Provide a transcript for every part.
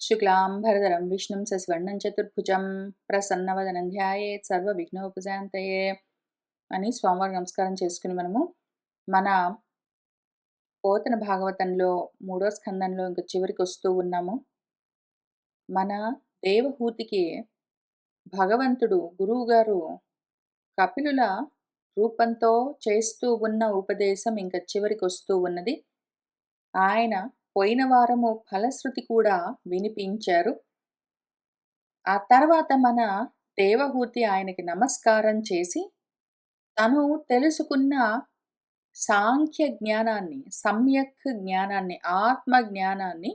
శుక్లాంబరధరం విష్ణుం శశివర్ణం చతుర్భుజం ప్రసన్నవదనం ధ్యాయేత్ సర్వవిఘ్నోపశాంతయే అని స్వామివారి నమస్కారం చేసుకుని మనము మన పోతన భాగవతంలో 3వ స్కందంలో ఇంక చివరికి వస్తూ ఉన్నాము. మన దేవహూతికి భగవంతుడు గురువుగారు కపిలుల రూపంతో చేస్తూ ఉన్న ఉపదేశం ఇంక చివరికి వస్తూ ఉన్నది. ఆయన పోయిన వారము ఫలశ్రుతి కూడా వినిపించారు. ఆ తర్వాత మన దేవహూతి ఆయనకి నమస్కారం చేసి తను తెలుసుకున్న సాంఖ్య జ్ఞానాన్ని, సమ్యక్ జ్ఞానాన్ని, ఆత్మ జ్ఞానాన్ని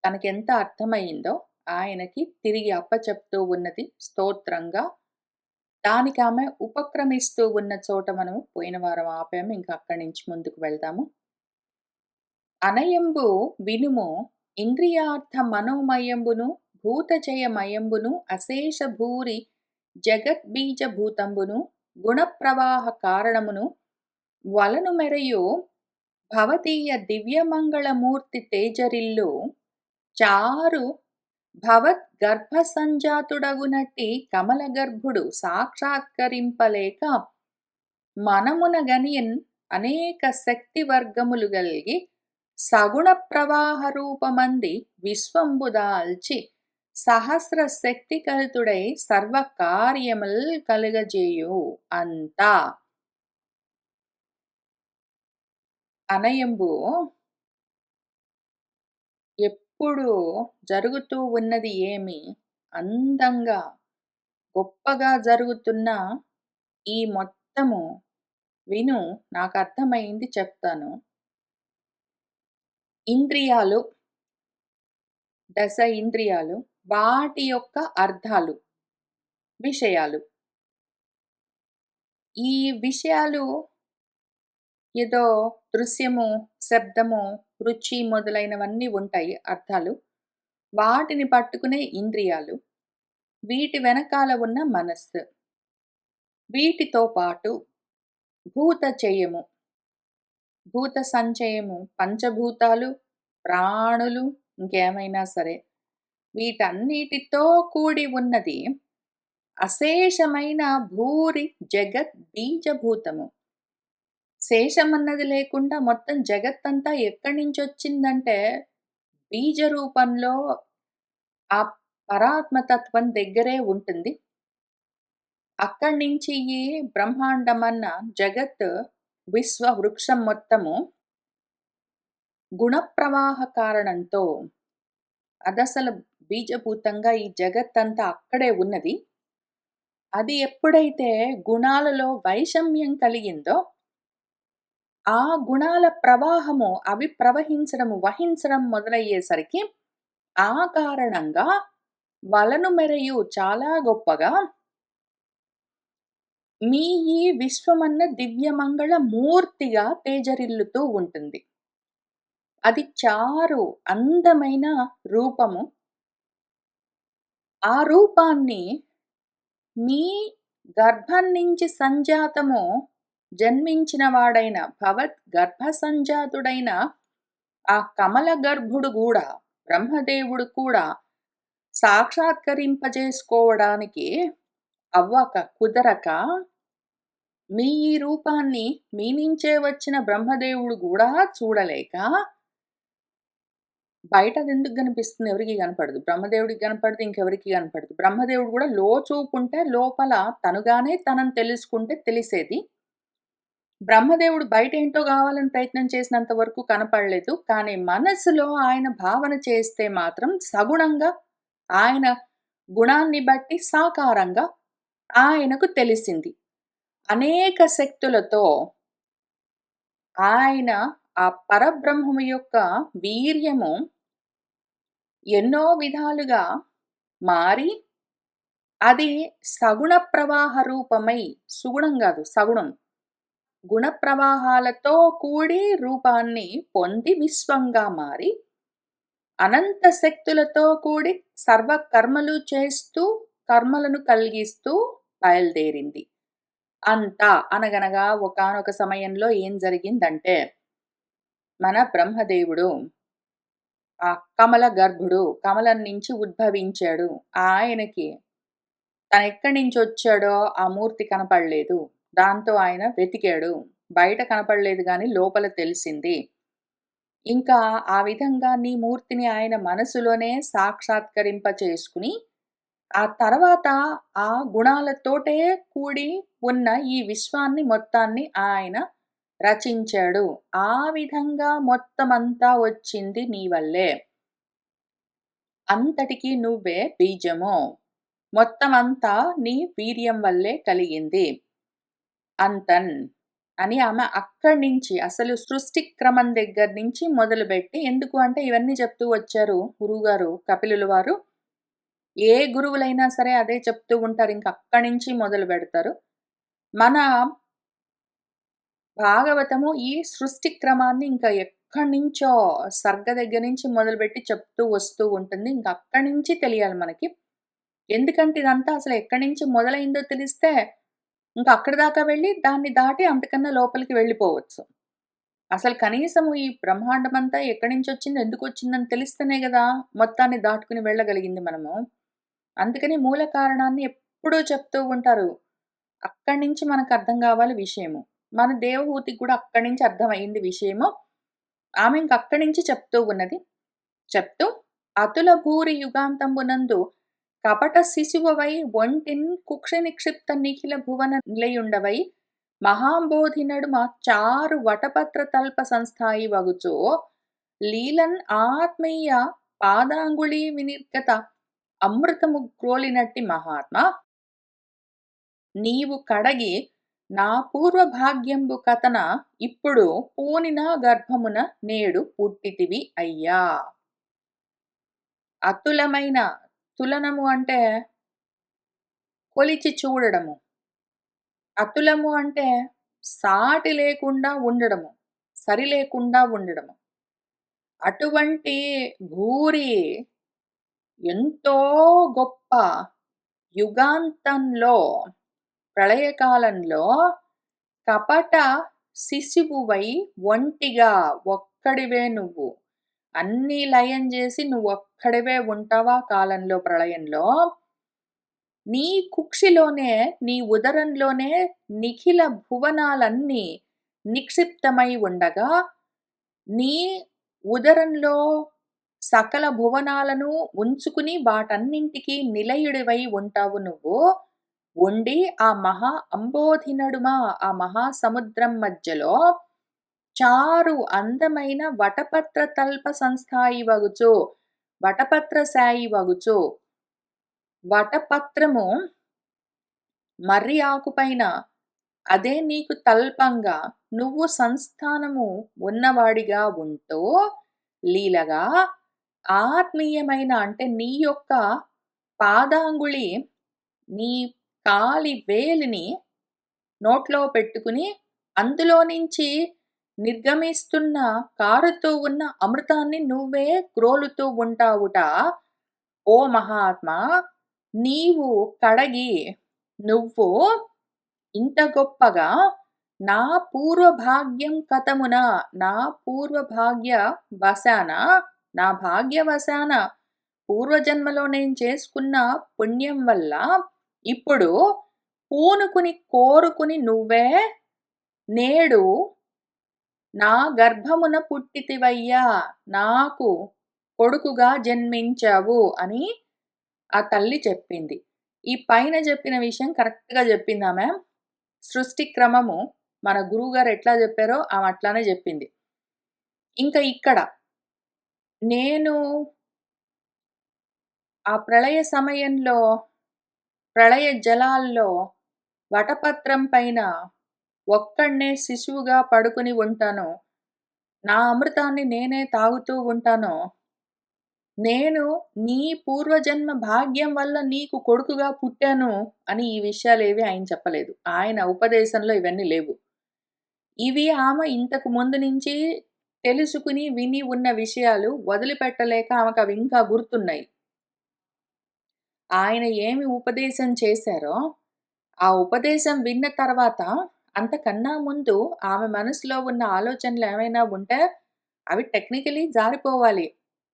తనకెంత అర్థమైందో ఆయనకి తిరిగి అప్పచెప్తూ ఉన్నది స్తోత్రంగా. దానికి ఆమె ఉపక్రమిస్తూ ఉన్న చోట మనం పోయిన వారం ఆపాము. ఇంకా అక్కడి నుంచి ముందుకు వెళ్దాము. అనయంబు వినుము ఇంద్రియార్థ మనోమయంబును భూతచయమయంబును అశేష భూరి జగద్బీజ భూతంబును గుణప్రవాహ కారణమును వలను మెరయు భవతీయ దివ్యమంగళమూర్తి తేజరిల్లు చారు భవత్ గర్భ సంజాతుడగునట్టి కమలగర్భుడు సాక్షాత్కరింపలేక మనమున గనియన్ అనేక శక్తి వర్గములు గల్గి సగుణ ప్రవాహ రూపమంది విశ్వంబుదాల్చి సహస్ర శక్తి కలితుడై సర్వ కార్యముల్ కలుగజేయు అంతా. అనయంబు ఎప్పుడు జరుగుతూ ఉన్నది ఏమి అందంగా గొప్పగా జరుగుతున్న ఈ మొత్తము విను, నాకు అర్థమైంది చెప్తాను. ఇంద్రియాలు, దశ ఇంద్రియాలు, వాటి యొక్క అర్థాలు, విషయాలు. ఈ విషయాలు ఏదో దృశ్యము, శబ్దము, రుచి మొదలైనవన్నీ ఉంటాయి అర్థాలు. వాటిని పట్టుకునే ఇంద్రియాలు, వీటి వెనకాల ఉన్న మనస్సు, వీటితో పాటు భూతచయము, భూత సంచయము, పంచభూతాలు, ప్రాణులు, ఇంకేమైనా సరే వీటన్నిటితో కూడి ఉన్నది అశేషమైన భూరి జగత్ బీజభూతము. శేషమన్నది లేకుండా మొత్తం జగత్తంతా ఎక్కడి నుంచి వచ్చిందంటే బీజ రూపంలో ఆ పరాత్మతత్వం దగ్గరే ఉంటుంది. అక్కడి నుంచి ఈ బ్రహ్మాండమన్న జగత్ విశ్వ వృక్షం మొత్తము గుణప్రవాహ కారణంతో అదసలు బీజభూతంగా ఈ జగత్తంతా అక్కడే ఉన్నది. అది ఎప్పుడైతే గుణాలలో వైషమ్యం కలిగిందో ఆ గుణాల ప్రవాహము అవి ప్రవహించడము, వహించడం మొదలయ్యేసరికి ఆ కారణంగా వలను మెరయు చాలా గొప్పగా మీ ఈ విశ్వమన్న దివ్యమంగళ మూర్తిగా తేజరిల్లుతూ ఉంటుంది. అది చారు అందమైన రూపము. ఆ రూపాన్ని మీ గర్భం నుంచి సంజాతము జన్మించిన వాడైన భవత్ గర్భ సంజాతుడైన ఆ కమల గర్భుడు కూడా, బ్రహ్మదేవుడు కూడా సాక్షాత్కరింపజేసుకోవడానికి అవ్వక, కుదరక మీ ఈ రూపాన్ని మీ నుంచే వచ్చిన బ్రహ్మదేవుడు కూడా చూడలేక, బయట అది ఎందుకు కనిపిస్తుంది? ఎవరికి కనపడదు. బ్రహ్మదేవుడికి కనపడదు, ఇంకెవరికి కనపడదు. బ్రహ్మదేవుడు కూడా లోచూపుంటే లోపల తనుగానే తనని తెలుసుకుంటే తెలిసేది. బ్రహ్మదేవుడు బయట ఏంటో కావాలని ప్రయత్నం చేసినంత వరకు కనపడలేదు. కానీ మనసులో ఆయన భావన చేస్తే మాత్రం సగుణంగా ఆయన గుణాన్ని బట్టి సాకారంగా ఆయనకు తెలిసింది. అనేక శక్తులతో ఆయన ఆ పరబ్రహ్మము యొక్క వీర్యము ఎన్నో విధాలుగా మారి అది సగుణ ప్రవాహ రూపమై, సుగుణం కాదు సగుణం, గుణ ప్రవాహాలతో కూడి రూపాన్ని పొంది విశ్వంగా మారి అనంత శక్తులతో కూడి సర్వ కర్మలు చేస్తూ కర్మలను కలిగిస్తూ బయలుదేరింది. అంతా అనగనగా ఒకానొక సమయంలో ఏం జరిగిందంటే మన బ్రహ్మదేవుడు ఆ కమల గర్భుడు, కమలం నుంచి ఉద్భవించాడు. ఆయనకి తనెక్కడి నుంచొచ్చాడో ఆ మూర్తి కనపడలేదు. దాంతో ఆయన వెతికాడు. బయట కనపడలేదు గానీ లోపల తెలిసింది. ఇంకా ఆ విధంగా నీ మూర్తిని ఆయన మనసులోనే సాక్షాత్కరింప చేసుకొని, ఆ తర్వాత ఆ గుణాలతోటే కూడి ఉన్న ఈ విశ్వాన్ని మొత్తాన్ని ఆయన రచించాడు. ఆ విధంగా మొత్తమంతా వచ్చింది నీ వల్లే. అంతటికి నువ్వే బీజము. మొత్తమంతా నీ వీర్యం వల్లే కలిగింది. అంతన్ అని ఆమె అక్కడి నుంచి అసలు సృష్టి క్రమం దగ్గర నుంచి మొదలుపెట్టి ఎందుకు అంటే ఇవన్నీ చెప్తూ వచ్చారు గురువుగారు కపిలుల వారు. ఏ గురువులైనా సరే అదే చెప్తూ ఉంటారు. ఇంక అక్కడి నుంచి మొదలుపెడతారు. మన భాగవతము ఈ సృష్టి క్రమాన్ని ఇంకా ఎక్కడి నుంచో సర్గ దగ్గర నుంచి మొదలుపెట్టి చెప్తూ వస్తూ ఉంటుంది. ఇంక అక్కడి నుంచి తెలియాలి మనకి. ఎందుకంటే ఇదంతా అసలు ఎక్కడి నుంచి మొదలైందో తెలిస్తే ఇంక అక్కడి దాకా వెళ్ళి దాన్ని దాటి అంతకన్నా లోపలికి వెళ్ళిపోవచ్చు. అసలు కనీసము ఈ బ్రహ్మాండమంతా ఎక్కడి నుంచొచ్చింది, ఎందుకొచ్చిందని తెలిస్తేనే గదా! మొత్తాన్ని దాటుకొని వెళ్ళగలిగింది మనము. అందుకని మూల కారణాన్ని ఎప్పుడూ చెప్తూ ఉంటారు. అక్కడి నుంచి మనకర్థం గావాలి విషయము. మన దేవహూతికి గూడా అక్కడి నుంచి అర్థమయింది విషయము. ఆమె ఇంక అక్కడి నుంచి చెప్తూ ఉన్నది. చెప్తూ అతుల భూరి యుగాంతంబునందు కపట శిశువవై ఒంటిన్ కుక్షి నిక్షిప్త నిఖిల భువన నిలయుండవై మహాంబోధి నడుమ చారు వటపత్ర తల్ప సంస్థాయి వగుచో లీలన్ ఆత్మీయ పాదాంగుళీ వినిర్గత అమృతము గ్రోలినట్టి మహాత్మా నీవు కడగి నా పూర్వ భాగ్యంబు కథన ఇప్పుడు పూనిన గర్భమున నేడు పుట్టితివి అయ్యా. అతులమైన తులనము అంటే కొలిచి చూడడము. అతులము అంటే సాటి లేకుండా ఉండడము. సరి లేకుండా ఉండడము. అటువంటి భూరి ఎంతో గొప్ప యుగాంతంలో ప్రళయకాలంలో కపట శిశువువై ఒంటిగా ఒక్కడివే నువ్వు. అన్నీ లయం జేసి నువ్వొక్కడివే ఉంటావా కాలంలో ప్రళయంలో. నీ కుక్షిలోనే, నీ ఉదరంలోనే నిఖిల భువనాలన్నీ నిక్షిప్తమై ఉండగా, నీ ఉదరంలో సకల భువనాలను ఉంచుకుని వాటన్నింటికి నిలయుడివై ఉంటావు నువ్వు. ఉండి ఆ మహా అంబోధి నడుమ, ఆ మహాసముద్రం మధ్యలో చారు అందమైన వటపత్ర తల్ప సంస్థాయి వగుచు, వటపత్ర శాయి వగుచు. వటపత్రము మర్రి ఆకుపైన అదే నీకు తల్పంగా నువ్వు సంస్థానము ఉన్నవాడిగా ఉంటూ లీలగా ఆత్మీయమైన అంటే నీ యొక్క పాదాంగుళి నీ కాలి వేలిని నోట్లో పెట్టుకుని అందులో నుంచి నిర్గమిస్తున్న కారుతూ ఉన్న అమృతాన్ని నువ్వే గ్రోలుతూ ఉంటావుట. ఓ మహాత్మా నీవు కడగి నువ్వు ఇంత గొప్పగా నా పూర్వభాగ్యం కథమున నా పూర్వభాగ్య వశాన నా భాగ్యవశాన పూర్వజన్మలో నేను చేసుకున్న పుణ్యం వల్ల ఇప్పుడు పూనుకుని కోరుకుని నువ్వే నేడు నా గర్భమున పుట్టితివయ్యా నాకు కొడుకుగా జన్మించావు అని ఆ తల్లి చెప్పింది. ఈ పైన చెప్పిన విషయం కరెక్ట్‌గా చెప్పిందామె. సృష్టి క్రమము మన గురువుగారు ఎట్లా చెప్పారో ఆమె అట్లానే చెప్పింది. ఇంకా ఇక్కడ నేను ఆ ప్రళయ సమయంలో, ప్రళయ జలాల్లో వటపత్రం పైన ఒక్కడినే శిశువుగా పడుకుని ఉంటాను. నా అమృతాన్ని నేనే తాగుతూ ఉంటాను. నేను నీ పూర్వజన్మ భాగ్యం వల్ల నీకు కొడుకుగా పుట్టాను అని ఈ విషయాలేవి ఆయన చెప్పలేదు. ఆయన ఉపదేశంలో ఇవన్నీ లేవు. ఇవి ఆమె ఇంతకు ముందు నుంచి తెలుసుకుని, విని ఉన్న విషయాలు వదిలిపెట్టలేక ఆమెకవి ఇంకా గుర్తున్నాయి. ఆయన ఏమి ఉపదేశం చేశారో, ఆ ఉపదేశం విన్న తర్వాత అంతకన్నా ముందు ఆమె మనసులో ఉన్న ఆలోచనలేమైనా ఉంటే అవి టెక్నికల్లీ జారిపోవాలి.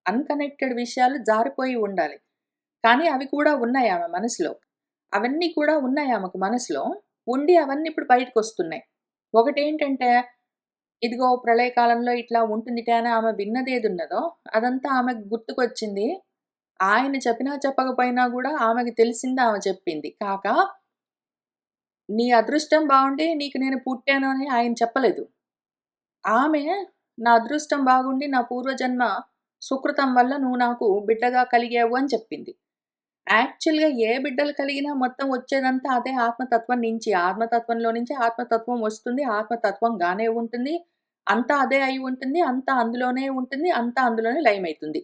అన్‌కనెక్టెడ్ విషయాలు జారిపోయి ఉండాలి. కానీ అవి కూడా ఉన్నాయి ఆమె మనసులో. అవన్నీ కూడా ఉన్నాయి ఆమెకు మనసులో. ఉండి అవన్నీ ఇప్పుడు బయటకొస్తున్నాయి. ఒకటేంటంటే, ఇదిగో ప్రళయకాలంలో ఇట్లా ఉంటుందిట అని ఆమె విన్నదేదున్నదో, అదంతా ఆమెకు గుర్తుకొచ్చింది. ఆయన చెప్పినా చెప్పకపోయినా గూడా ఆమెకు తెలిసింది ఆమె చెప్పింది. నీ అదృష్టం బావుండి నీకు నేను పుట్టాను అని ఆయన చెప్పలేదు. ఆమె నా అదృష్టం బాగుండి నా పూర్వజన్మ సుకృతం వల్ల నువ్వు నాకు బిడ్డగా కలిగావు అని చెప్పింది. యాక్చువల్‌గా ఏ బిడ్డలు కలిగినా మొత్తం వచ్చేదంతా అదే ఆత్మతత్వం నుంచి. ఆత్మతత్వంలో నుంచి ఆత్మతత్వం వస్తుంది. ఆత్మతత్వంగానే ఉంటుంది. అంతా అదే అయి ఉంటుంది. అంతా అందులోనే ఉంటుంది. అంతా అందులోనే లయమైతుంది.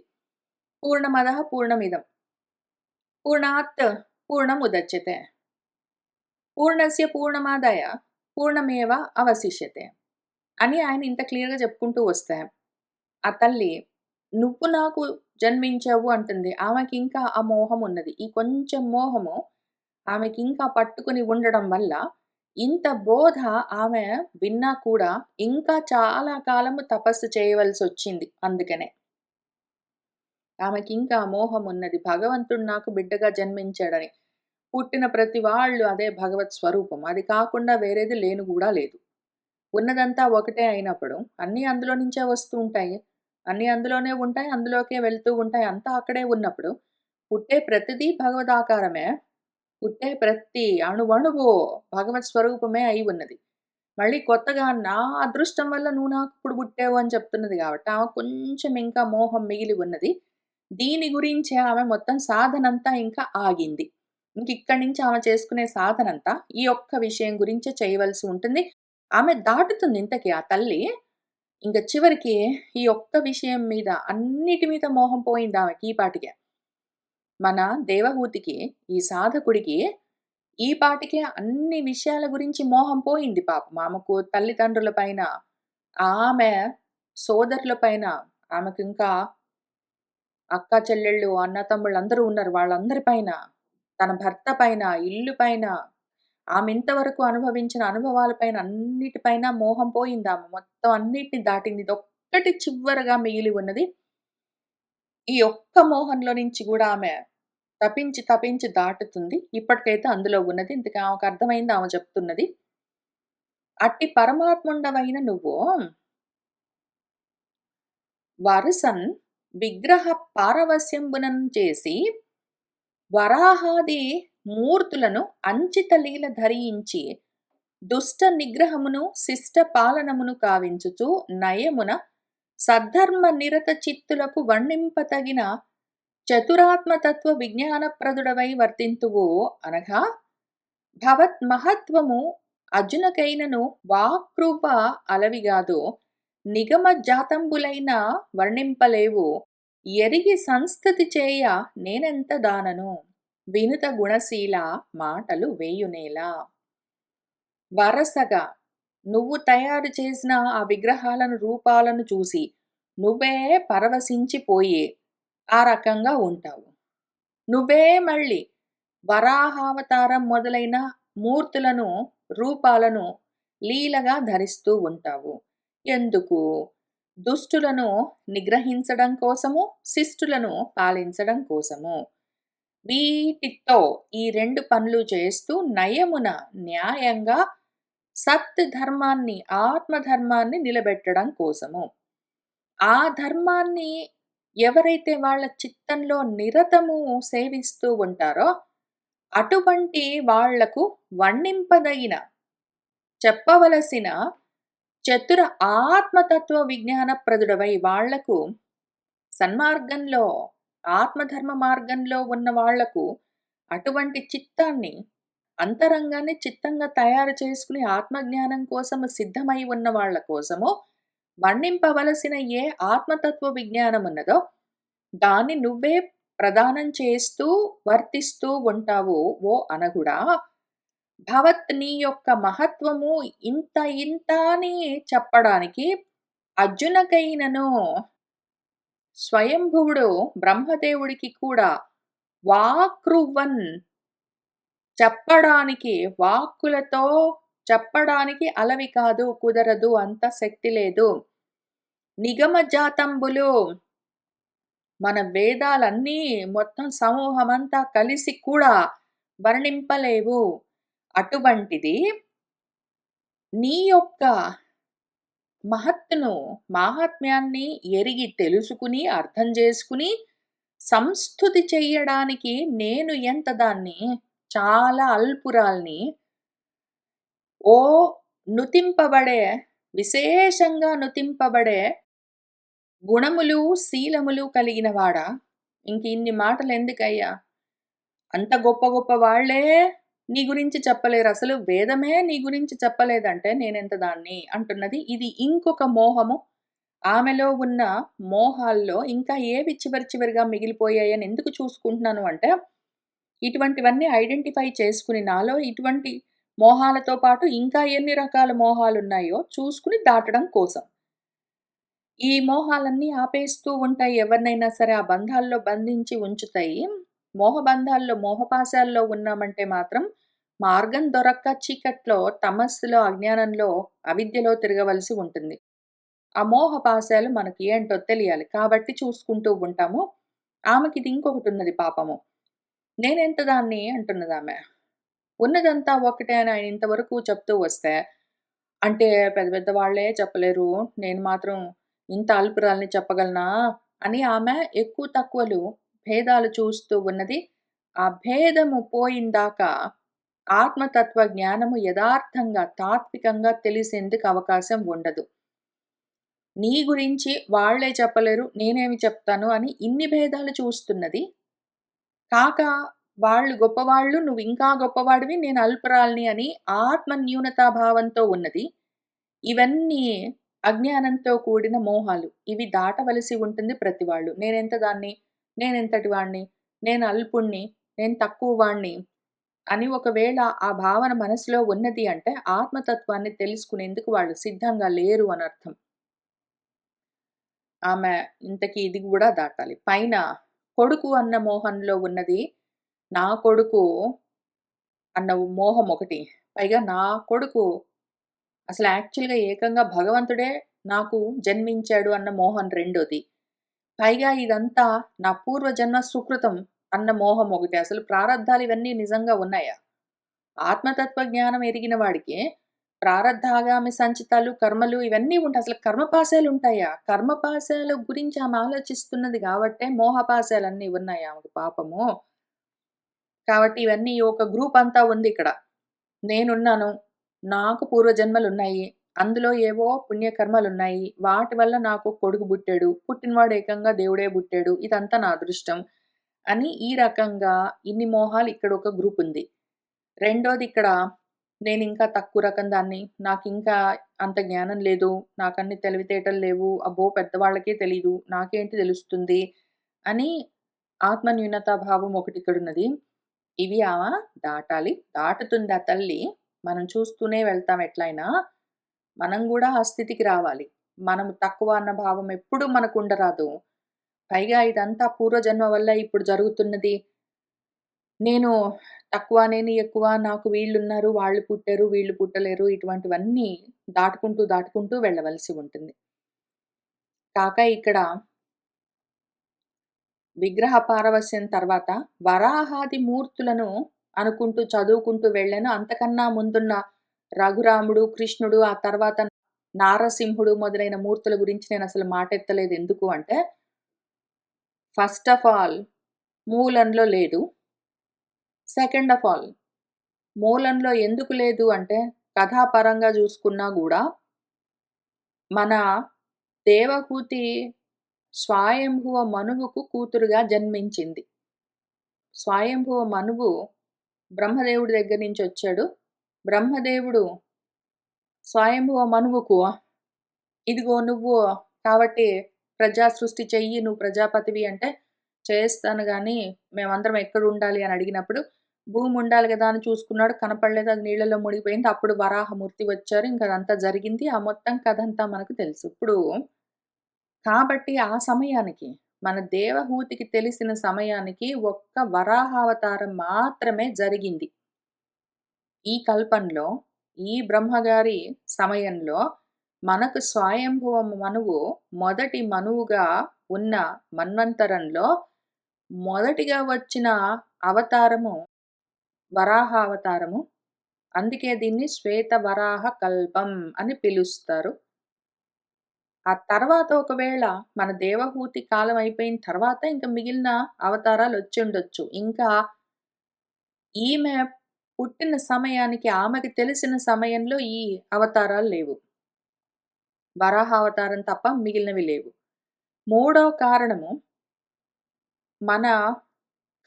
పూర్ణమదః పూర్ణమిదం. పూర్ణాత్ పూర్ణముదచ్యతే. పూర్ణస్య పూర్ణమాదాయ పూర్ణమేవ అవశిష్యతే అని ఆయన ఇంత క్లియర్‌గా చెప్పుకుంటూ వస్తే, ఆ తల్లి "నువ్వు నాకు జన్మించావు" అంటుంది. ఆమెకింకా ఆ మోహం ఉన్నది. ఈ కొంచెం మోహము ఆమెకింకా పట్టుకొని ఉండడం వల్ల, ఇంత బోధ ఆమె విన్నా కూడా ఇంకా చాలా కాలము తపస్సు చేయవలసొచ్చింది అందుకనే. ఆమెకింకా ఆ మోహం ఉన్నది. భగవంతుడు నాకు బిడ్డగా జన్మించాడని. పుట్టిన ప్రతి వాళ్ళు అదే భగవత్ స్వరూపం. అది కాకుండా వేరేది లేను గూడా లేదు. ఉన్నదంతా ఒకటే అయినప్పుడు అన్నీ అందులో నుంచే వస్తూ ఉంటాయి. అన్నీ అందులోనే ఉంటాయి. అందులోకే వెళ్తూ ఉంటాయి. అంతా అక్కడే ఉన్నప్పుడు పుట్టే ప్రతిదీ భగవదాకారమే. పుట్టే ప్రతి అణువణువు భగవత్ స్వరూపమే అయి ఉన్నది. మళ్ళీ కొత్తగా నా అదృష్టం వల్ల నువ్వు నాకిప్పుడు పుట్టావు అని చెప్తున్నది గాబట్టి ఆమెకు కొంచెం ఇంకా మోహం మిగిలి ఉన్నది. దీని గురించే ఆమె మొత్తం సాధనంతా ఇంకా ఆగింది. ఇంకిక్కడి నుంచి ఆమె చేసుకునే సాధనంతా ఈ ఒక్క విషయం గురించే చేయవలసి ఉంటుంది. ఆమె దాటుతుంది ఇంతకి ఆ తల్లి. ఇంక చివరికి ఈ ఒక్క విషయం మీద అన్నిటి మీద మోహం పోయిందామెకి ఈ పాటికే. మన దేవహూతికి, ఈ సాధకుడికి ఈ పాటికే అన్ని విషయాల గురించి మోహం పోయింది పాపం. ఆమెకు తల్లిదండ్రుల పైన, ఆమె సోదరుల పైన, ఆమెకింకా అక్క చెల్లెళ్ళు, అన్న తమ్ముళ్ళు అందరూ ఉన్నారు. వాళ్ళందరి పైన, తన భర్త పైన, ఇల్లు పైన, ఆమె ఇంతవరకు అనుభవించిన అనుభవాల పైన అన్నిటి పైన మోహం పోయిందామె. మొత్తం అన్నిటిని దాటింది. ఇదొక్కటి చివరగా మిగిలి ఉన్నది. ఈ ఒక్క మోహంలో నుంచి గూడా ఆమె తపించి, తపించి దాటుతుంది. ఇప్పటికైతే అందులో ఉన్నది. ఇంతకి ఆమెకు అర్థమైంది ఆమె చెప్తున్నది. అట్టి పరమాత్ముండవైన నువ్వు వరుసన్ విగ్రహ పారవశ్యంబునం చేసి వరాహాది మూర్తులను అంచిత లీల ధరించి దుష్ట నిగ్రహమును శిష్ట పాలనమును కావించుచు నయమున సద్ధర్మ నిరత చిత్తులకు వర్ణింపతగిన చతురాత్మతత్వ విజ్ఞానప్రదుడవై వర్తింతువు అనగా భవత్ మహత్వము అర్జునకైనను వాక్రూప అలవిగాదు నిగమ జాతంబులైన వర్ణింపలేవు ఎరిగి సంస్థతి చేయ నేనెంత దానను వినుత గుణశీల మాటలు వేయునేలా. వరసగా నువ్వు తయారు చేసిన ఆ విగ్రహాలను రూపాలను చూసి నువ్వే పరవశించిపోయి ఆ రకంగా ఉంటావు. నువ్వే మళ్ళీ వరాహావతారం మొదలైన మూర్తులను, రూపాలను లీలగా ధరిస్తూ ఉంటావు. ఎందుకు? దుష్టులను నిగ్రహించడం కోసము, శిష్టులను పాలించడం కోసము. వీటితో ఈ 2 పనులు చేస్తూ నయమున, న్యాయంగా సత్ ధర్మాన్ని, ఆత్మధర్మాన్ని నిలబెట్టడం కోసము. ఆ ధర్మాన్ని ఎవరైతే వాళ్ళ చిత్తంలో నిరతము సేవిస్తూ ఉంటారో, అటువంటి వాళ్లకు వర్ణింపదగిన, చెప్పవలసిన చతుర ఆత్మతత్వ విజ్ఞానప్రదుడవై వాళ్లకు సన్మార్గంలో, ఆత్మధర్మ మార్గంలో ఉన్న వాళ్లకు అటువంటి చిత్తాన్ని, అంతరంగాన్ని చిత్తంగా తయారు చేసుకుని ఆత్మజ్ఞానం కోసము సిద్ధమై ఉన్న వాళ్ళ కోసము వర్ణింపవలసిన ఏ ఆత్మతత్వ విజ్ఞానమున్నదో దాన్ని నువ్వే ప్రదానం చేస్తూ వర్తిస్తూ ఉంటావు ఓ అనగుడా. భవత్ నీ యొక్క మహత్వము ఇంత ఇంత అని చెప్పడానికి అర్జునకైనను స్వయంభువుడు బ్రహ్మదేవుడికి కూడా వాక్రువన్ చెప్పడానికి, వాక్కులతో చెప్పడానికి అలవి కాదు, కుదరదు, అంత శక్తి లేదు. నిగమ జాతంబులు మన వేదాలన్నీ మొత్తం సమూహమంతా కలిసి కూడా వర్ణింపలేవు. అటువంటిది నీ యొక్క మహత్తును, మాహాత్మ్యాన్ని ఎరిగి తెలుసుకుని, అర్థం చేసుకుని, సంస్తుతి చెయ్యడానికి నేను ఎంత దాన్ని, చాలా అల్పురాల్ని. ఓ నుతింపబడే, విశేషంగా నుతింపబడే గుణములు, శీలములు కలిగిన వాడా! ఇంక ఇన్ని మాటలెందుకయ్యా? అంత గొప్ప గొప్ప వాళ్ళే నీ గురించి చెప్పలేరు. అసలు వేదమే నీ గురించి చెప్పలేదంటే నేనెంత దాన్ని అంటున్నది. ఇది ఇంకొక మోహము. ఆమెలో ఉన్న మోహాల్లో ఇంకా ఏవి చివరి చివరిగా మిగిలిపోయాయని ఎందుకు చూసుకుంటున్నాను అంటే, ఇటువంటివన్నీ ఐడెంటిఫై చేసుకుని నాలో ఇటువంటి మోహాలతో పాటు ఇంకా ఎన్ని రకాల మోహాలున్నాయో చూసుకుని దాటడం కోసం. ఈ మోహాలన్నీ ఆపేస్తూ ఉంటాయి ఎవరినైనా సరే. ఆ బంధాల్లో బంధించి ఉంచుతాయి. మోహబంధాల్లో, మోహపాశాల్లో ఉన్నామంటే మాత్రం మార్గం దొరక్క చీకట్లో, తమస్సులో, అజ్ఞానంలో, అవిద్యలో తిరగవలసి ఉంటుంది. ఆ మోహపాశాలు మనకి ఏంటో తెలియాలి. కాబట్టి చూసుకుంటూ ఉంటాము. ఆమెకిది ఇంకొకటున్నది పాపము. నేనెంత దాన్ని అంటున్నదామె. ఉన్నదంతా ఒకటే అని ఆయన ఇంతవరకు చెప్తూ వస్తే, అంటే పెద్ద పెద్ద వాళ్ళే చెప్పలేరు. నేను మాత్రం ఇంత అల్పురాలిని చెప్పగలనా? అని ఆమె ఎక్కువ తక్కువలు, భేదాలు చూస్తూ ఉన్నది. ఆ భేదము పోయిందాకా ఆత్మతత్వ జ్ఞానము యదార్థంగా, తాత్వికంగా తెలిసేందుకు అవకాశం ఉండదు. నీ గురించి వాళ్ళే చెప్పలేరు. నేనేమి చెప్తాను అని ఇన్ని భేదాలు చూస్తున్నది. కాక వాళ్ళు గొప్పవాళ్ళు, నువ్వింకా గొప్పవాడివి, నేను అల్పురాలిని అని ఆత్మ న్యూనతా భావంతో ఉన్నది. ఇవన్నీ అజ్ఞానంతో కూడిన మోహాలు. ఇవి దాటవలసి ఉంటుంది ప్రతి వాళ్ళు. నేనెంత దాన్ని, నేనెంతటి వాడిని, నేను అల్పుడిని, నేను తక్కువ వాడిని అని ఒకవేళ ఆ భావన మనసులో ఉన్నది అంటే ఆత్మతత్వాన్ని తెలుసుకునేందుకు వాళ్ళు సిద్ధంగా లేరు అనర్థం. ఆమె ఇంతకి ఇది గూడా దాటాలి. పైన కొడుకు అన్న మోహంలో ఉన్నది నా కొడుకు అన్న మోహం ఒకటి. పైగా నా కొడుకు అసలు యాక్చువల్‌గా ఏకంగా భగవంతుడే నాకు జన్మించాడు అన్న మోహం రెండోది. పైగా ఇదంతా నా పూర్వజన్మ సుకృతం అన్న మోహం ఒకటి. అసలు ప్రారబ్ధాలు ఇవన్నీ నిజంగా ఉన్నాయా? ఆత్మతత్వ జ్ఞానం ఎరిగిన వాడికి ప్రారబ్ధాగామి సంచితాలు, కర్మలు ఇవన్నీ ఉంటాయి. అసలు కర్మపాశాలుంటాయా? కర్మపాశాల గురించి ఆమె ఆలోచిస్తున్నది గాబట్టే మోహపాశాలన్నీ ఉన్నాయి ఆమెకు పాపము. కాబట్టి ఇవన్నీ ఒక గ్రూప్ అంతా ఉందిక్కడ. నేనున్నాను. నాకు పూర్వజన్మలున్నాయి. అందులో ఏవో పుణ్యకర్మలున్నాయి. వాటి వల్ల నాకు కొడుకు పుట్టాడు. పుట్టినవాడు ఏకంగా దేవుడే పుట్టాడు. ఇదంతా నా అదృష్టం. అని ఈ రకంగా ఇన్ని మోహాలు ఇక్కడొక గ్రూపుంది. రెండోదిక్కడ నేనింకా తక్కువ రకం దాన్ని. నాకింకా అంత జ్ఞానం లేదు. నాకన్ని తెలివితేటలు లేవు. అబ్బో! పెద్దవాళ్ళకే తెలీదు. నాకేంటి తెలుస్తుంది అని ఆత్మ న్యూనతా భావం ఒకటిక్కడున్నది. ఇవి ఆమ దాటాలి. దాటుతుంది ఆ తల్లి. మనం చూస్తూనే వెళ్తాం ఎట్లైనా. మనం గూడా ఆ స్థితికి రావాలి. మనం తక్కువ అన్న భావం ఎప్పుడూ మనకుండరాదు. పైగా ఇదంతా పూర్వజన్మ వల్ల ఇప్పుడు జరుగుతున్నది. నేను తక్కువ, నేను ఎక్కువ, నాకు వీళ్ళున్నారు, వాళ్ళు పుట్టారు, వీళ్ళు పుట్టలేరు ఇటువంటివన్నీ దాటుకుంటూ, దాటుకుంటూ వెళ్ళవలసి ఉంటుంది. కాక ఇక్కడ విగ్రహ పారవస్యం తర్వాత వరాహాది మూర్తులను అనుకుంటూ చదువుకుంటూ వెళ్ళాను. అంతకన్నా ముందున్న రఘురాముడు, కృష్ణుడు, ఆ తర్వాత నారసింహుడు మొదలైన మూర్తుల గురించి నేనసలు మాటెత్తలేదు. ఎందుకు అంటే, ఫస్ట్ ఆఫ్ ఆల్ మూలంలో లేదు. సెకండ్ ఆఫ్ ఆల్ మూలంలో ఎందుకు లేదు అంటే, కథాపరంగా జూసుకున్నా గూడా మన దేవహూతి స్వయంభువ మనువుకు కూతురుగా జన్మించింది. స్వయంభువ మనువు బ్రహ్మదేవుడి దగ్గర నుంచొచ్చాడు. బ్రహ్మదేవుడు స్వయంభువ మనువుకు, "ఇదిగో నువ్వు కాబట్టి ప్రజా సృష్టి చెయ్యి, నువ్వు ప్రజాపతివి" అంటే, "చేస్తాను గానీ, మేమందరం ఎక్కడుండాలి" అని అడిగినప్పుడు, భూమి ఉండాలి గదా అని చూసుకున్నాడు. కనపడలేదు. అది నీళ్ళలో మునిగిపోయింది. అప్పుడు వరాహమూర్తి వచ్చారు. ఇంక అదంతా జరిగింది. ఆ మొత్తం కథంతా మనకు తెలుసు. ఇప్పుడు కాబట్టి ఆ సమయానికి మన దేవహూతికి తెలిసిన సమయానికి ఒక్క వరాహావతారం మాత్రమే జరిగింది. ఈ కల్పంలో, ఈ బ్రహ్మగారి సమయంలో మనకు స్వయంభువ మనువు మొదటి మనువుగా ఉన్న మన్వంతరంలో మొదటిగా వచ్చిన అవతారము వరాహ అవతారము. అందుకే దీన్ని శ్వేత వరాహ కల్పం అని పిలుస్తారు. ఆ తర్వాత ఒకవేళ మన దేవహూతి కాలం అయిపోయిన తర్వాత ఇంక మిగిలిన అవతారాలొచ్చుండొచ్చు. ఇంకా ఈమె పుట్టిన సమయానికి ఆమెకి తెలిసిన సమయంలో ఈ అవతారాలు లేవు. వరాహ అవతారం తప్ప మిగిలినవి లేవు. మూడో కారణము మన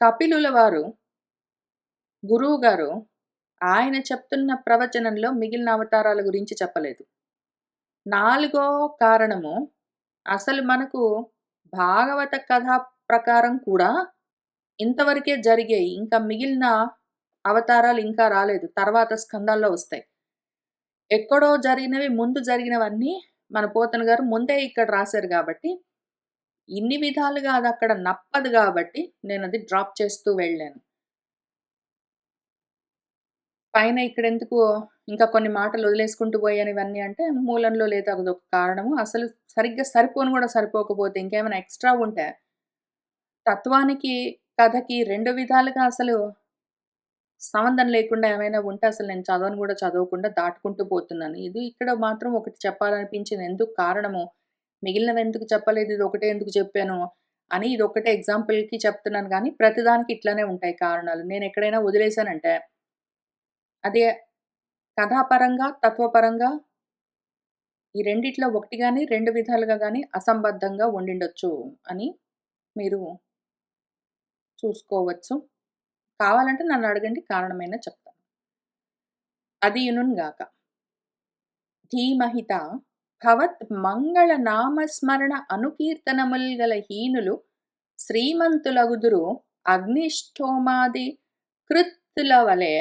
కపిలుల వారు, గురువుగారు ఆయన చెప్తున్న ప్రవచనంలో మిగిలిన అవతారాల గురించి చెప్పలేదు. నాలుగో కారణము అసలు మనకు భాగవత కథ ప్రకారం కూడా ఇంతవరకే జరిగాయి. ఇంకా మిగిలిన అవతారాలు ఇంకా రాలేదు. తర్వాత స్కందాల్లో వస్తాయి. ఎక్కడో జరిగినవి ముందు జరిగినవన్నీ మన పోతన గారు ముందే ఇక్కడ రాశారు గాబట్టి, ఇన్ని విధాలుగా అదక్కడ నప్పదు గాబట్టి నేనది డ్రాప్ చేస్తూ వెళ్ళాను. పైన ఇక్కడెందుకు ఇంకా కొన్ని మాటలు వదిలేసుకుంటూ పోయాను ఇవన్నీ అంటే, మూలంలో లేదు అదొక కారణము. అసలు సరిగ్గా సరిపోను గూడా సరిపోకపోతే ఇంకేమైనా ఎక్స్‌ట్రా ఉంటే, తత్వానికి, కథకి 2 విధాలుగా అసలు సంబంధం లేకుండా ఏమైనా ఉంటే అసలు నేను చదవను గూడా చదవకుండా దాటుకుంటూ పోతున్నాను. ఇది ఇక్కడ మాత్రం ఒకటి చెప్పాలనిపించింది. ఎందుకు కారణము, మిగిలినవెందుకు చెప్పలేదు, ఇదొకటే ఎందుకు చెప్పాను అని ఇదొక్కటే ఎగ్జాంపుల్‌కి చెప్తున్నాను గానీ, ప్రతిదానికి ఇట్లనే ఉంటాయి కారణాలు. నేనెక్కడైనా వదిలేసానంటే, అది కథాపరంగా, తత్వపరంగా ఈ రెండిట్లో ఒకటి గాని, 2 విధాలుగా గాని అసంబద్ధంగా ఉండిండొచ్చు అని మీరు చూసుకోవచ్చు. కావాలంటే నన్నడగండి కారణమైనా చెప్తాను. అదియునుగాక. ధీమహిత భవత్ మంగళ నామస్మరణ అనుకీర్తనముల్ గల హీనులు శ్రీమంతులగుదురు అగ్నిష్టోమాది కృత్తుల వలె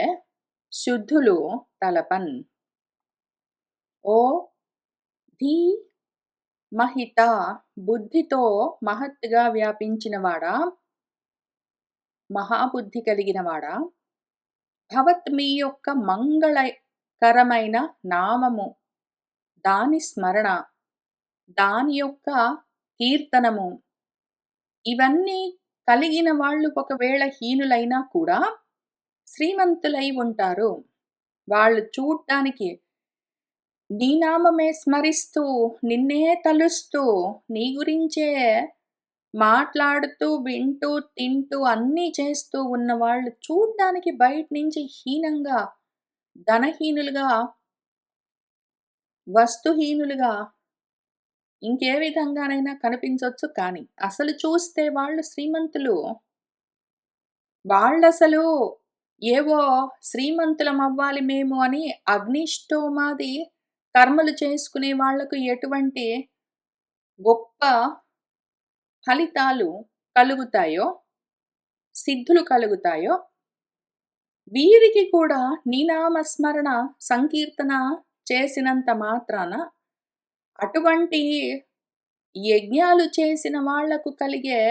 శుద్ధులు తలపన్. ఓ ధీమహిత బుద్ధితో మహత్తుగా వ్యాపించినవాడా, మహాబుద్ధి కలిగినవాడా, భవత్ మీ యొక్క మంగళకరమైన నామము, దాని స్మరణ, దాని యొక్క కీర్తనము, ఇవన్నీ కలిగిన వాళ్ళు ఒకవేళ హీనులైనా కూడా శ్రీమంతులై ఉంటారు. వాళ్ళు చూడ్డానికి నీ నామమే స్మరిస్తూ, నిన్నే తలుస్తూ, నీ గురించే మాట్లాడుతూ, వింటూ, తింటూ అన్నీ చేస్తూ ఉన్నవాళ్ళు చూడ్డానికి బయట నుంచి హీనంగా, ధనహీనులుగా, వస్తుహీనులుగా ఇంకే విధంగానైనా కనిపించొచ్చు కానీ, అసలు చూస్తే వాళ్ళు శ్రీమంతులు. వాళ్ళసలు ఏవో శ్రీమంతులమవ్వాలి మేము అని అగ్నిష్టోమాది కర్మలు చేసుకునే వాళ్ళకు ఎటువంటి గొప్ప ఫలితాలు కలుగుతాయో, సిద్ధులు కలుగుతాయో, వీరికి కూడా నీ నామస్మరణ సంకీర్తన చేసినంత మాత్రాన అటువంటి యజ్ఞాలు చేసిన వాళ్లకు కలిగే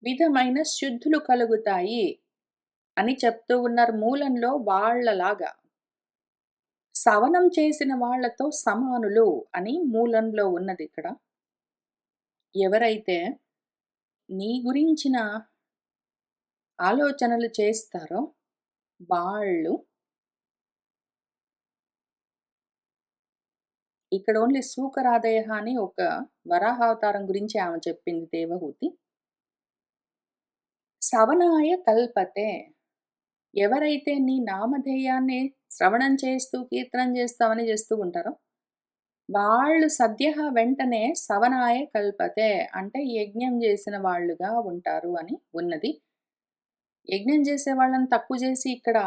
విధమైన శుద్ధులు కలుగుతాయి అని చెప్తూ ఉన్నారు. మూలంలో వాళ్ళలాగా సవనం చేసిన వాళ్ళతో సమానులు అని మూలంలో ఉన్నది ఇక్కడ. ఎవరైతే నీ గురించిన ఆలోచనలు చేస్తారో వాళ్ళు ఇక్కడ ఓన్లీ సూకరాదయ అని ఒక వరాహావతారం గురించి ఆమె చెప్పింది దేవహూతి. సవనాయ కల్పతే, ఎవరైతే నీ నామధేయాన్ని శ్రవణం చేస్తూ, కీర్తనం చేస్తామని చేస్తూ ఉంటారో, వాళ్ళు సద్యః వెంటనే సవనాయ కల్పతే అంటే యజ్ఞం చేసిన వాళ్ళుగా ఉంటారు అని ఉన్నది. యజ్ఞం చేసే వాళ్ళని తక్కువ చేసి ఇక్కడ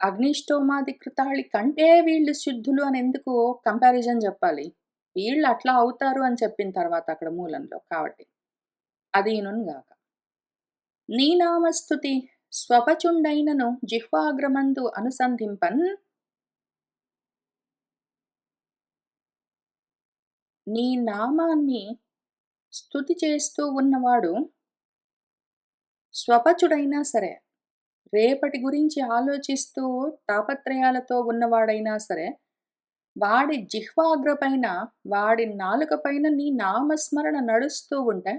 అగ్నిష్టోమాది కృతాళి కంటే వీళ్ళు శుద్ధులు అని ఎందుకు కంపారిజన్ చెప్పాలి? వీళ్ళు అట్లా అవుతారు అని చెప్పిన తర్వాత అక్కడ మూలంలో కాబట్టి. అదీనుగాక. నీ నామస్తుతి స్వపచుండైనను జిహ్వాగ్రమందు అనుసంధింపన్, నీ నామాన్ని స్తుతి చేస్తూ ఉన్నవాడు స్వపచుడైనా సరే, రేపటి గురించి ఆలోచిస్తూ తాపత్రయాలతో ఉన్నవాడైనా సరే, వాడి జిహ్వాగ్ర పైన, వాడి నాలుక పైన నీ నామస్మరణ నడుస్తూ ఉంటే,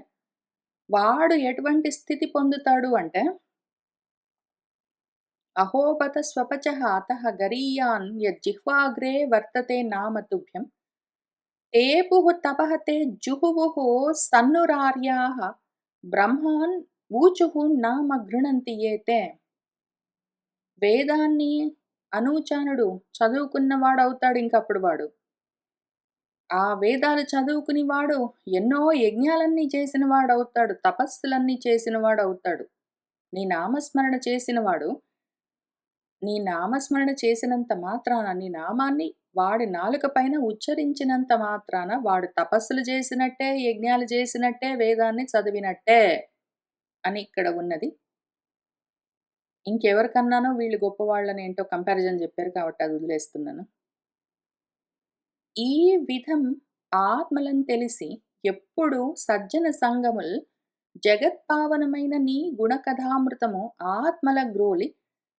వాడు ఎటువంటి స్థితి పొందుతాడు అంటే, అహోబత స్వపచః అతః గరీయాన్ యజ్జిహ్వాగ్రే వర్తతే నామ తుభ్యం తేపుః తపః తే జుహువుః సన్నురార్యాః బ్రహ్మాన్ ఊచుః నామ గృణంతి ఏతే. వేదాన్ని అనూచానుడు చదువుకున్నవాడవుతాడు ఇంకప్పుడు వాడు. ఆ వేదాలు చదువుకుని వాడు ఎన్నో యజ్ఞాలన్నీ చేసిన వాడవుతాడు. తపస్సులన్నీ చేసిన వాడవుతాడు. నీ నామస్మరణ చేసినవాడు, నీ నామస్మరణ చేసినంత మాత్రాన, నీ నామాన్ని వాడి నాలుక పైన ఉచ్చరించినంత మాత్రాన వాడు తపస్సులు చేసినట్టే, యజ్ఞాలు చేసినట్టే, వేదాన్ని చదివినట్టే అని ఇక్కడ ఉన్నది. ఇంకెవరికన్నానో వీళ్ళు గొప్పవాళ్ళని ఏంటో కంపారిజన్ చెప్పారు కాబట్టి అది వదిలేస్తున్నాను. ఈ విధం ఆత్మలను తెలిసి ఎప్పుడు సజ్జన సంగముల్ జగత్పావనమైన నీ గుణకథామృతము ఆత్మల గ్రోలి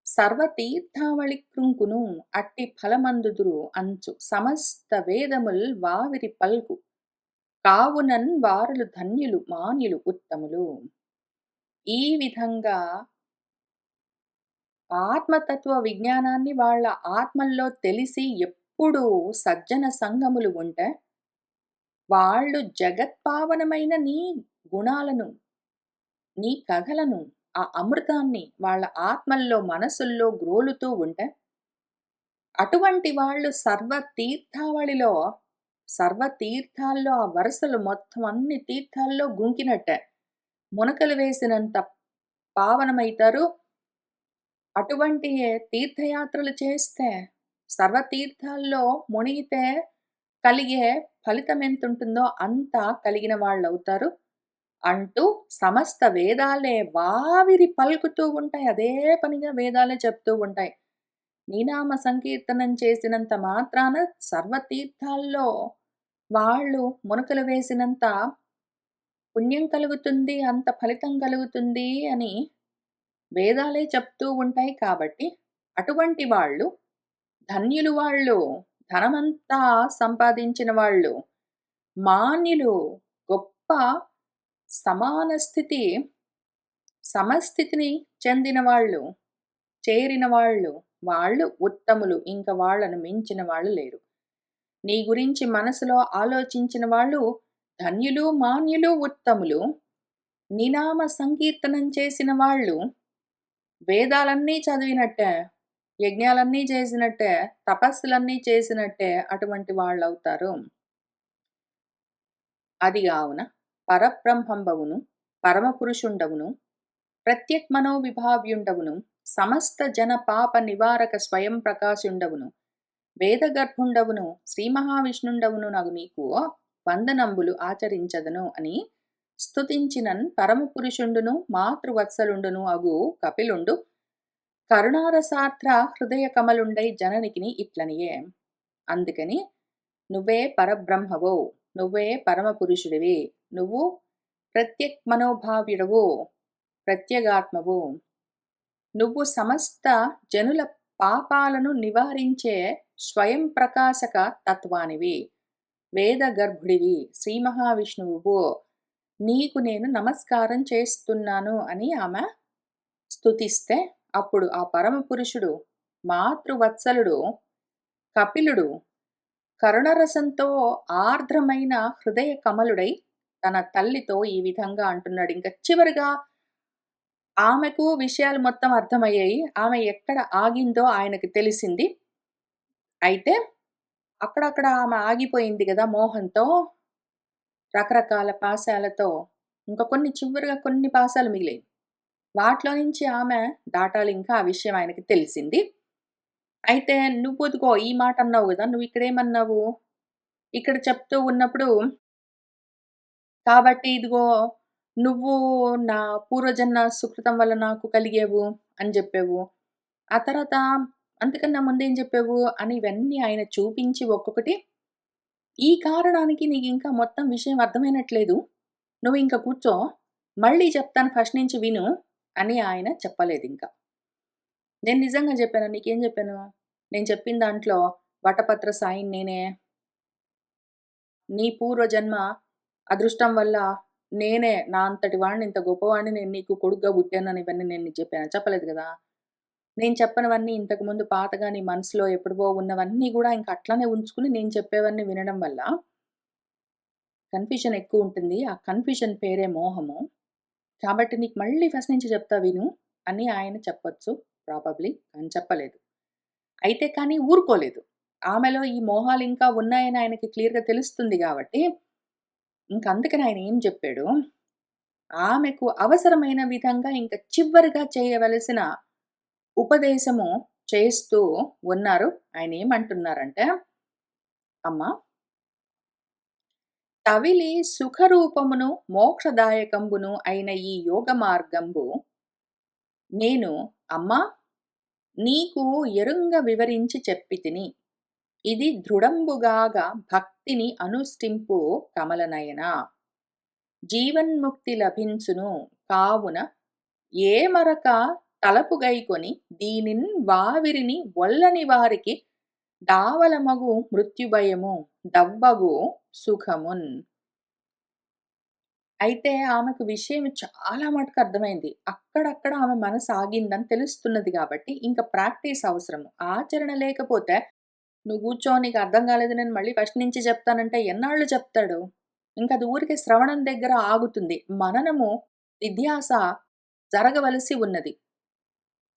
సర్వతీర్థావళి కృంకును అట్టి ఫలమందుదురు అంచు సమస్త వేదముల్ వావిరి పల్కు కావునన్ వారులు ధన్యులు మాన్యులు ఉత్తములు. ఈ విధంగా ఆత్మతత్వ విజ్ఞానాన్ని వాళ్ళ ఆత్మల్లో తెలిసి ఎప్పుడు సజ్జన సంగములు ఉంటే వాళ్ళు జగత్పావనమైన నీ గుణాలను, నీ కథలను, ఆ అమృతాన్ని వాళ్ళ ఆత్మల్లో, మనసుల్లో గ్రోలుతూ ఉంటే, అటువంటి వాళ్ళు సర్వతీర్థాల్లో ఆ వరుసలు మొత్తం అన్ని తీర్థాల్లో గుంకినట్టే. మునకలు వేసినంత పావనమైతారు. అటువంటి తీర్థయాత్రలు చేస్తే, సర్వతీర్థాల్లో మునిగితే కలిగే ఫలితం ఎంతుంటుందో అంత కలిగిన వాళ్ళవుతారు. అంటూ సమస్త వేదాలే వావిరి పలుకుతూ ఉంటాయి. అదే పనిగా వేదాలే చెప్తూ ఉంటాయి. నీ నామ సంకీర్తనం చేసినంత మాత్రాన సర్వతీర్థాల్లో వాళ్ళు మునకలు వేసినంత పుణ్యం కలుగుతుంది, అంత ఫలితం కలుగుతుంది అని వేదాలే చెప్తూ ఉంటాయి కాబట్టి, అటువంటి వాళ్ళు ధన్యులు వాళ్ళు, ధనమంతా సంపాదించిన వాళ్ళు, మాన్యులు, గొప్ప సమాన స్థితి, సమస్థితిని చెందిన వాళ్ళు, చేరిన వాళ్ళు, వాళ్ళు ఉత్తములు. ఇంక వాళ్ళను మించిన వాళ్ళు లేరు. నీ గురించి మనసులో ఆలోచించిన వాళ్ళు ధన్యులు, మాన్యులు, ఉత్తములు. నినామ సంకీర్తనం చేసిన వాళ్ళు వేదాలన్నీ చదివినట్టే, యజ్ఞాలన్నీ చేసినట్టే, తపస్సులన్నీ చేసినట్టే అటువంటి వాళ్ళవుతారు. అది గావున పరబ్రహ్మంబవును, పరమపురుషుండవును, ప్రత్యక్మనోవిభావ్యుండవును, సమస్త జన పాప నివారక స్వయం ప్రకాశుండవును, వేదగర్భుండవును, శ్రీ మహావిష్ణుండవును నగు నీకు వందనంబులు ఆచరించదను అని స్తుతించినన్ పరమపురుషుండును మాతృవత్సలుండును అగు కపిలుండు కరుణారసార్ద్ర హృదయ కమలుండై జననికిని ఇట్లనియే. అందుకని నువ్వే పరబ్రహ్మవో, నువ్వే పరమపురుషుడివి, నువ్వు ప్రత్యక్మనోభావ్యుడవు, ప్రత్యేగాత్మవు, నువ్వు సమస్త జనుల పాపాలను నివారించే స్వయం ప్రకాశక తత్వానివి, వేద గర్భుడివి, శ్రీ మహావిష్ణువు, నీకు నేను నమస్కారం చేస్తున్నాను అని ఆమె స్తుతిస్తే, అప్పుడు ఆ పరమపురుషుడు మాతృవత్సలుడు కపిలుడు కరుణరసంతో ఆర్ద్రమైన హృదయ కమలుడై తన తల్లితో ఈ విధంగా అంటున్నాడు. ఇంకా చివరిగా ఆమెకు విషయాలు మొత్తం అర్థమయ్యాయి. ఆమె ఎక్కడ ఆగిందో ఆయనకు తెలిసింది. అయితే అక్కడక్కడ ఆమె ఆగిపోయింది గదా మోహంతో, రకరకాల పాశాలతో. ఇంకా చివరగా కొన్ని పాశాలు మిగిలాయి. వాటిలో నుంచి ఆమె దాటాలి ఇంకా. ఆ విషయం ఆయనకి తెలిసింది. అయితే నువ్వొదిగో ఈ మాట అన్నావు గదా! నువ్విక్కడేమన్నావు? ఇక్కడ చెప్తూ ఉన్నప్పుడు, కాబట్టి ఇదిగో నువ్వు నా పూర్వజన్మ సుకృతం వల్ల నాకు కలిగావు అని జెప్పావు. ఆ తర్వాత అంతకన్నా ముందేం జెప్పావు అని ఇవన్నీ ఆయన చూపించి ఒక్కొక్కటి, ఈ కారణానికి నీకింకా మొత్తం విషయం అర్థమైనట్లేదు. నువ్వింక కూర్చో. మళ్ళీ చెప్తాను ఫస్ట్ నుంచి విను అని ఆయన చెప్పలేదింక. నేను నిజంగా జెప్పానా? నీకేం జెప్పాను? నేను చెప్పిన దాంట్లో వటపత్ర సాయిని నేనే. నీ పూర్వజన్మ అదృష్టం వల్ల నేనే నా అంతటి వాడిని, ఇంత గొప్పవాడిని నేను నీకు కొడుకుగా పుట్టానని ఇవన్నీ నేను నీకు చెప్పానా? చెప్పలేదు గదా! నేను చెప్పనివన్నీ ఇంతకుముందు పాతగా నీ మనసులో ఎప్పుడువో ఉన్నవన్నీ గూడా ఇంక అట్లనే ఉంచుకొని నేను చెప్పేవన్నీ వినడం వల్ల కన్‌ఫ్యూజన్ ఎక్కువుంటుంది. ఆ కన్‌ఫ్యూజన్ పేరే మోహము. కాబట్టి నీకు మళ్ళీ ఫస్ట్ నుంచి చెప్తా విను అని ఆయన చెప్పొచ్చు ప్రాబబ్లీ. కానీ చెప్పలేదు. అయితే కానీ ఊరుకోలేదు. ఆమెలో ఈ మోహాలింకా ఉన్నాయని ఆయనకి క్లియర్‌గా తెలుస్తుంది గాబట్టి, ఇంకందుకని ఆయన ఏం జెప్పాడు, ఆమెకు అవసరమైన విధంగా ఇంక చివరిగా చేయవలసిన ఉపదేశము చేస్తూ ఉన్నారు. ఆయనేమంటున్నారంటే, "అమ్మా, తవిలి సుఖరూపమును మోక్షదాయకంబును అయిన ఈ యోగ మార్గంబు నేను అమ్మా నీకు ఎరుంగ వివరించి చెప్పితిని. ఇది దృఢంబుగాగ భక్తిని అనుష్ఠింపు కమలనయన. జీవన్ముక్తి లభించును. కావున ఏమరక తలపుగైకొని దీనిన్ వావిరిని వల్లని వారికి దావలమగు మృత్యుభయము దవ్వగు సుఖమున్." అయితే ఆమెకు విషయం చాలా మటుకు అర్థమైంది. అక్కడక్కడ ఆమె మనసు ఆగిందని తెలుస్తున్నది గాబట్టి, ఇంక ప్రాక్టీస్ అవసరము. ఆచరణ లేకపోతే, "నువ్వు కూర్చో నీకు అర్థం కాలేదు నేను మళ్ళీ ఫస్ట్ నుంచి చెప్తానంటే" ఎన్నాళ్ళు చెప్తాడు? ఇంకది ఊరికే శ్రవణం దగ్గర ఆగుతుంది. మననము, నిధ్యాస జరగవలసి ఉన్నది.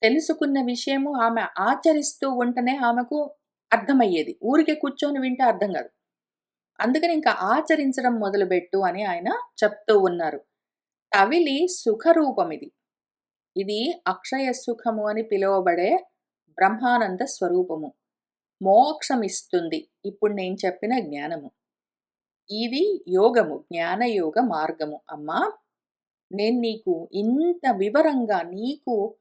తెలుసుకున్న విషయము ఆమె ఆచరిస్తూ ఉంటేనే ఆమెకు అర్థమయ్యేది. ఊరికే కూర్చొని వింటే అర్థం గాదు. అందుకని ఇంకా ఆచరించడం మొదలుబెట్టు అని ఆయన చెప్తూ ఉన్నారు. తవిలి సుఖరూపమిది. ఇది అక్షయ సుఖము అని పిలువబడే బ్రహ్మానంద స్వరూపము. మోక్షమిస్తుంది. ఇప్పుడు నేను చెప్పిన జ్ఞానము. ఇది యోగము. జ్ఞానయోగ మార్గము. అమ్మా, నేను నీకు ఇంత వివరంగా నీకు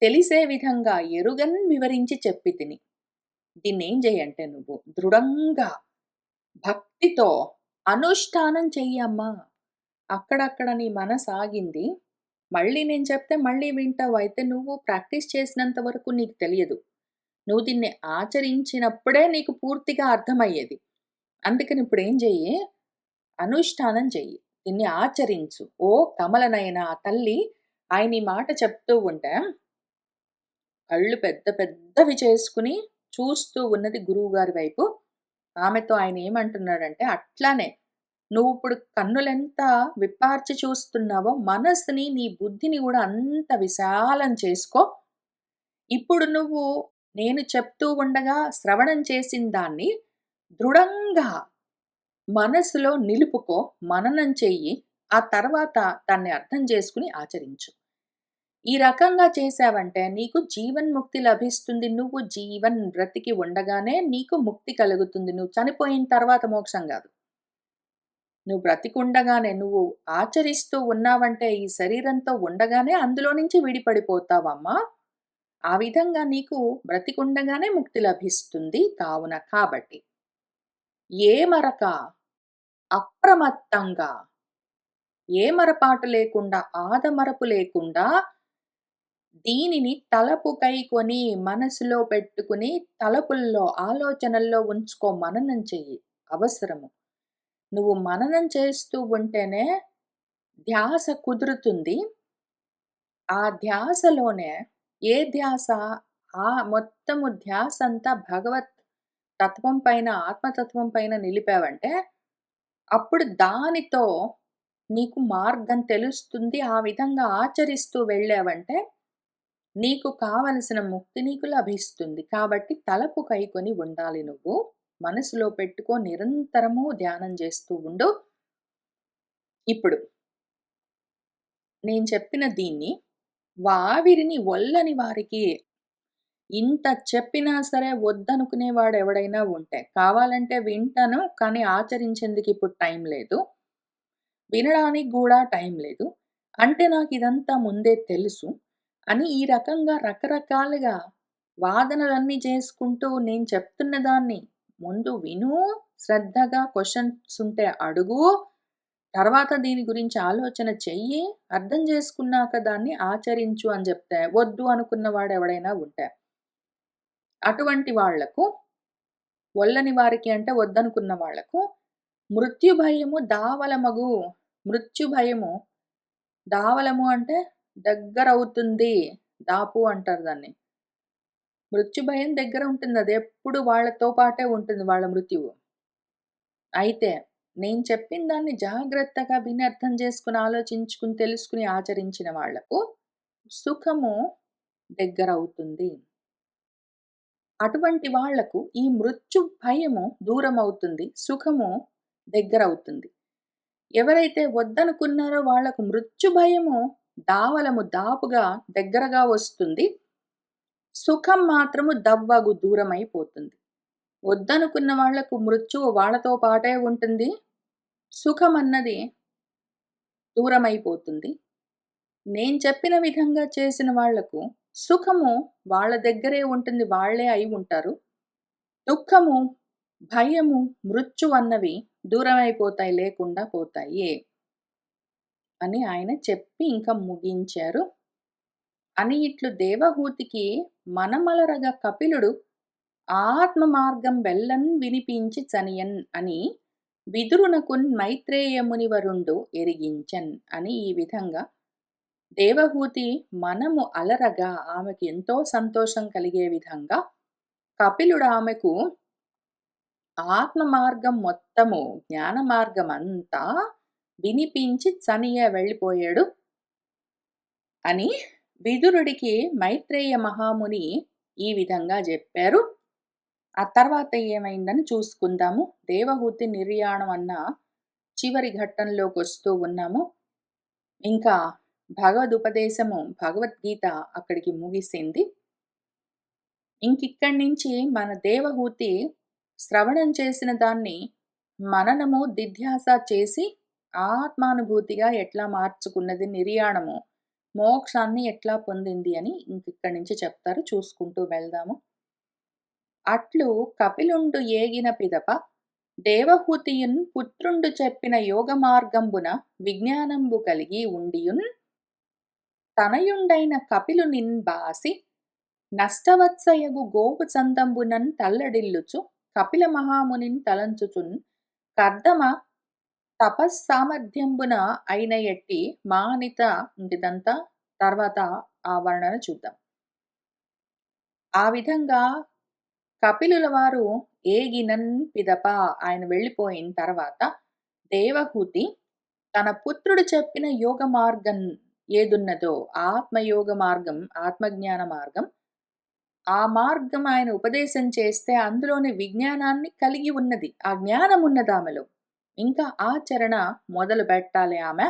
తెలిసే విధంగా ఎరుగన్ వివరించి చెప్పితిని. దీన్నేం జెయ్యంటే నువ్వు దృఢంగా భక్తితో అనుష్ఠానం చెయ్యమ్మా. అక్కడక్కడ నీ మనసాగింది. మళ్ళీ నేను చెప్తే మళ్ళీ వింటావు. అయితే నువ్వు ప్రాక్టీస్ చేసినంత వరకు నీకు తెలియదు. నువ్వు దీన్ని ఆచరించినప్పుడే నీకు పూర్తిగా అర్థమయ్యేది. అందుకని ఇప్పుడేం చెయ్యి, అనుష్ఠానం చెయ్యి. దీన్ని ఆచరించు. ఓ కమలనయన ఆ తల్లి ఆయన ఈ మాట చెప్తూ ఉంటే కళ్ళు పెద్ద పెద్దవి చేసుకుని చూస్తూ ఉన్నది గురువుగారి వైపు. ఆమెతో ఆయన ఏమంటున్నాడంటే, "అట్లానే నువ్విప్పుడు కన్నులెంత విప్పార్చి చూస్తున్నావో, మనస్సుని, నీ బుద్ధిని గూడా అంత విశాలం చేసుకో. ఇప్పుడు నువ్వు నేను చెప్తూ ఉండగా శ్రవణం చేసిన దాన్ని దృఢంగా మనసులో నిలుపుకో, మననం చెయ్యి. ఆ తర్వాత దాన్ని అర్థం చేసుకొని ఆచరించు. ఈ రకంగా చేశావంటే నీకు జీవన్ముక్తి లభిస్తుంది. నువ్వు బ్రతికి ఉండగానే నీకు ముక్తి కలుగుతుంది. నువ్వు చనిపోయిన తర్వాత మోక్షం గాదు. నువ్వు బ్రతికుండగానే నువ్వు ఆచరిస్తూ ఉన్నావంటే ఈ శరీరంతో ఉండగానే అందులో నుంచి విడిపడిపోతావమ్మా. ఆ విధంగా నీకు బ్రతికుండగానే ముక్తి లభిస్తుంది. కావున కాబట్టి ఏమరక అప్రమత్తంగా ఏమరపాటు లేకుండా, ఆదమరపు లేకుండా దీనిని తలపుకైకొని మనసులో పెట్టుకుని తలపుల్లో, ఆలోచనల్లో ఉంచుకో మననం చెయ్యి. అవసరము. నువ్వు మననం చేస్తూ ఉంటేనే ధ్యాస కుదురుతుంది. ఆ ధ్యాసలోనే ఏ ధ్యాస? ఆ మొత్తము ధ్యాసంతా భగవత్ తత్వం పైన, ఆత్మతత్వం పైన నిలిపావంటే, అప్పుడు దానితో నీకు మార్గం తెలుస్తుంది. ఆ విధంగా ఆచరిస్తూ వెళ్ళావంటే, నీకు కావలసిన ముక్తి నీకు లభిస్తుంది. కాబట్టి తలపు కైకొని ఉండాలి నువ్వు. మనసులో పెట్టుకో నిరంతరము ధ్యానం చేస్తూ ఉండు. ఇప్పుడు నేను చెప్పిన దీన్ని వావిరిని ఒల్లని వారికి ఇంత చెప్పినా సరే వద్దనుకునేవాడెవడైనా ఉంటే, కావాలంటే వింటాను కానీ ఆచరించేందుకు ఇప్పుడు టైం లేదు. వినడానికి గూడా టైం లేదు. అంటే నాకిదంతా ముందే తెలుసు అని ఈ రకంగా రకరకాలుగా వాదనలన్నీ చేసుకుంటూ నేను చెప్తున్న దాన్ని ముందు విను, శ్రద్ధగా క్వెషన్స్ ఉంటే అడుగు, తర్వాత దీని గురించి ఆలోచన చెయ్యి, అర్థం చేసుకున్నాక దాన్ని ఆచరించు అని జెప్తే, వద్దు అనుకున్న వాడెవడైనా ఉంటే, అటువంటి వాళ్లకు ఒల్లని వారికి అంటే వద్దనుకున్న వాళ్లకు మృత్యు భయము దావలమగు. మృత్యు భయము దావలము అంటే దగ్గరవుతుంది. దాపు అంటారు దాన్ని. మృత్యు భయం దగ్గర ఉంటుంది. అది ఎప్పుడు వాళ్ళతో పాటే ఉంటుంది వాళ్ళ మృత్యువు. అయితే నేను చెప్పిన దాన్ని జాగ్రత్తగా విని అర్థం చేసుకుని, ఆలోచించుకుని, తెలుసుకుని ఆచరించిన వాళ్లకు సుఖము దగ్గరవుతుంది. అటువంటి వాళ్లకు ఈ మృత్యు భయము దూరమవుతుంది. సుఖము దగ్గరవుతుంది. ఎవరైతే వద్దనుకున్నారో వాళ్లకు మృత్యు భయము దావలము దాపుగా దగ్గరగా వస్తుంది. సుఖం మాత్రము దవ్వగు దూరమైపోతుంది. వద్దనుకున్న వాళ్లకు మృత్యువు వాళ్ళతో పాటే ఉంటుంది. సుఖం అన్నది దూరమైపోతుంది. నేను చెప్పిన విధంగా చేసిన వాళ్లకు సుఖము వాళ్ళ దగ్గరే ఉంటుంది. వాళ్లే అయి ఉంటారు. దుఃఖము, భయము, మృత్యు అన్నవి దూరమైపోతాయి, లేకుండా పోతాయి అని ఆయన చెప్పి ఇంకా ముగించారు. అని ఇట్లు దేవహూతికి మనమలరగా కపిలుడు ఆత్మ మార్గం వెల్లన్ వినిపించి చనియన్ అని విదురునకున్ మైత్రేయమునివరుండు ఎరిగించన్ అని ఈ విధంగా దేవహూతి మనము అలరగా ఆమెకు ఎంతో సంతోషం కలిగే విధంగా కపిలుడు ఆమెకు ఆత్మ మార్గం మొత్తము జ్ఞాన మార్గం అంతా వినిపించి చనియ వెళ్ళిపోయాడు అని విదురుడికి మైత్రేయ మహాముని ఈ విధంగా చెప్పారు. ఆ తర్వాత ఏమైందని చూసుకుందాము. దేవహూతి నిర్యాణం అన్న చివరి ఘట్టంలోకి వస్తూ ఉన్నాము. ఇంకా భగవదుపదేశము, భగవద్గీత అక్కడికి ముగిసింది. ఇంకిక్కడి నుంచి మన దేవహూతి శ్రవణం చేసిన దాన్ని మననము, దిధ్యాస చేసి ఆత్మానుభూతిగా ఎట్లా మార్చుకున్నది, నిర్యాణము, మోక్షాన్ని ఎట్లా పొందింది అని ఇంకిక్కడి నుంచి చెప్తారు. చూసుకుంటూ వెళ్దాము. అట్లు కపిలుండు ఏగిన పిదప దేవహూతియున్ పుత్రుండు చెప్పిన యోగ మార్గంబున విజ్ఞానంబు కలిగి ఉండియున్ తనయుండైన కపిలునిన్ బాసి నష్టవత్సయగు గోపు చందంబునన్ తల్లడిల్లుచు కపిల మహామునిన్ తలంచుచున్ కర్దమ తపస్సామర్థ్యంబున అయిన ఎట్టి మానిత. ఇదంతా తర్వాత ఆ వర్ణన చూద్దాం. ఆ విధంగా కపిలుల వారు ఏగినన్ పిదప ఆయన వెళ్ళిపోయిన తర్వాత దేవహూతి తన పుత్రుడు చెప్పిన యోగ మార్గం ఏదున్నదో ఆత్మయోగ మార్గం, ఆత్మజ్ఞాన మార్గం, ఆ మార్గం ఆయన ఉపదేశం చేస్తే అందులోని విజ్ఞానాన్ని కలిగి ఉన్నది. ఆ జ్ఞానం ఉన్నది ఆమెలో. ఇంకా ఆచరణ మొదలు పెట్టాలి ఆమె.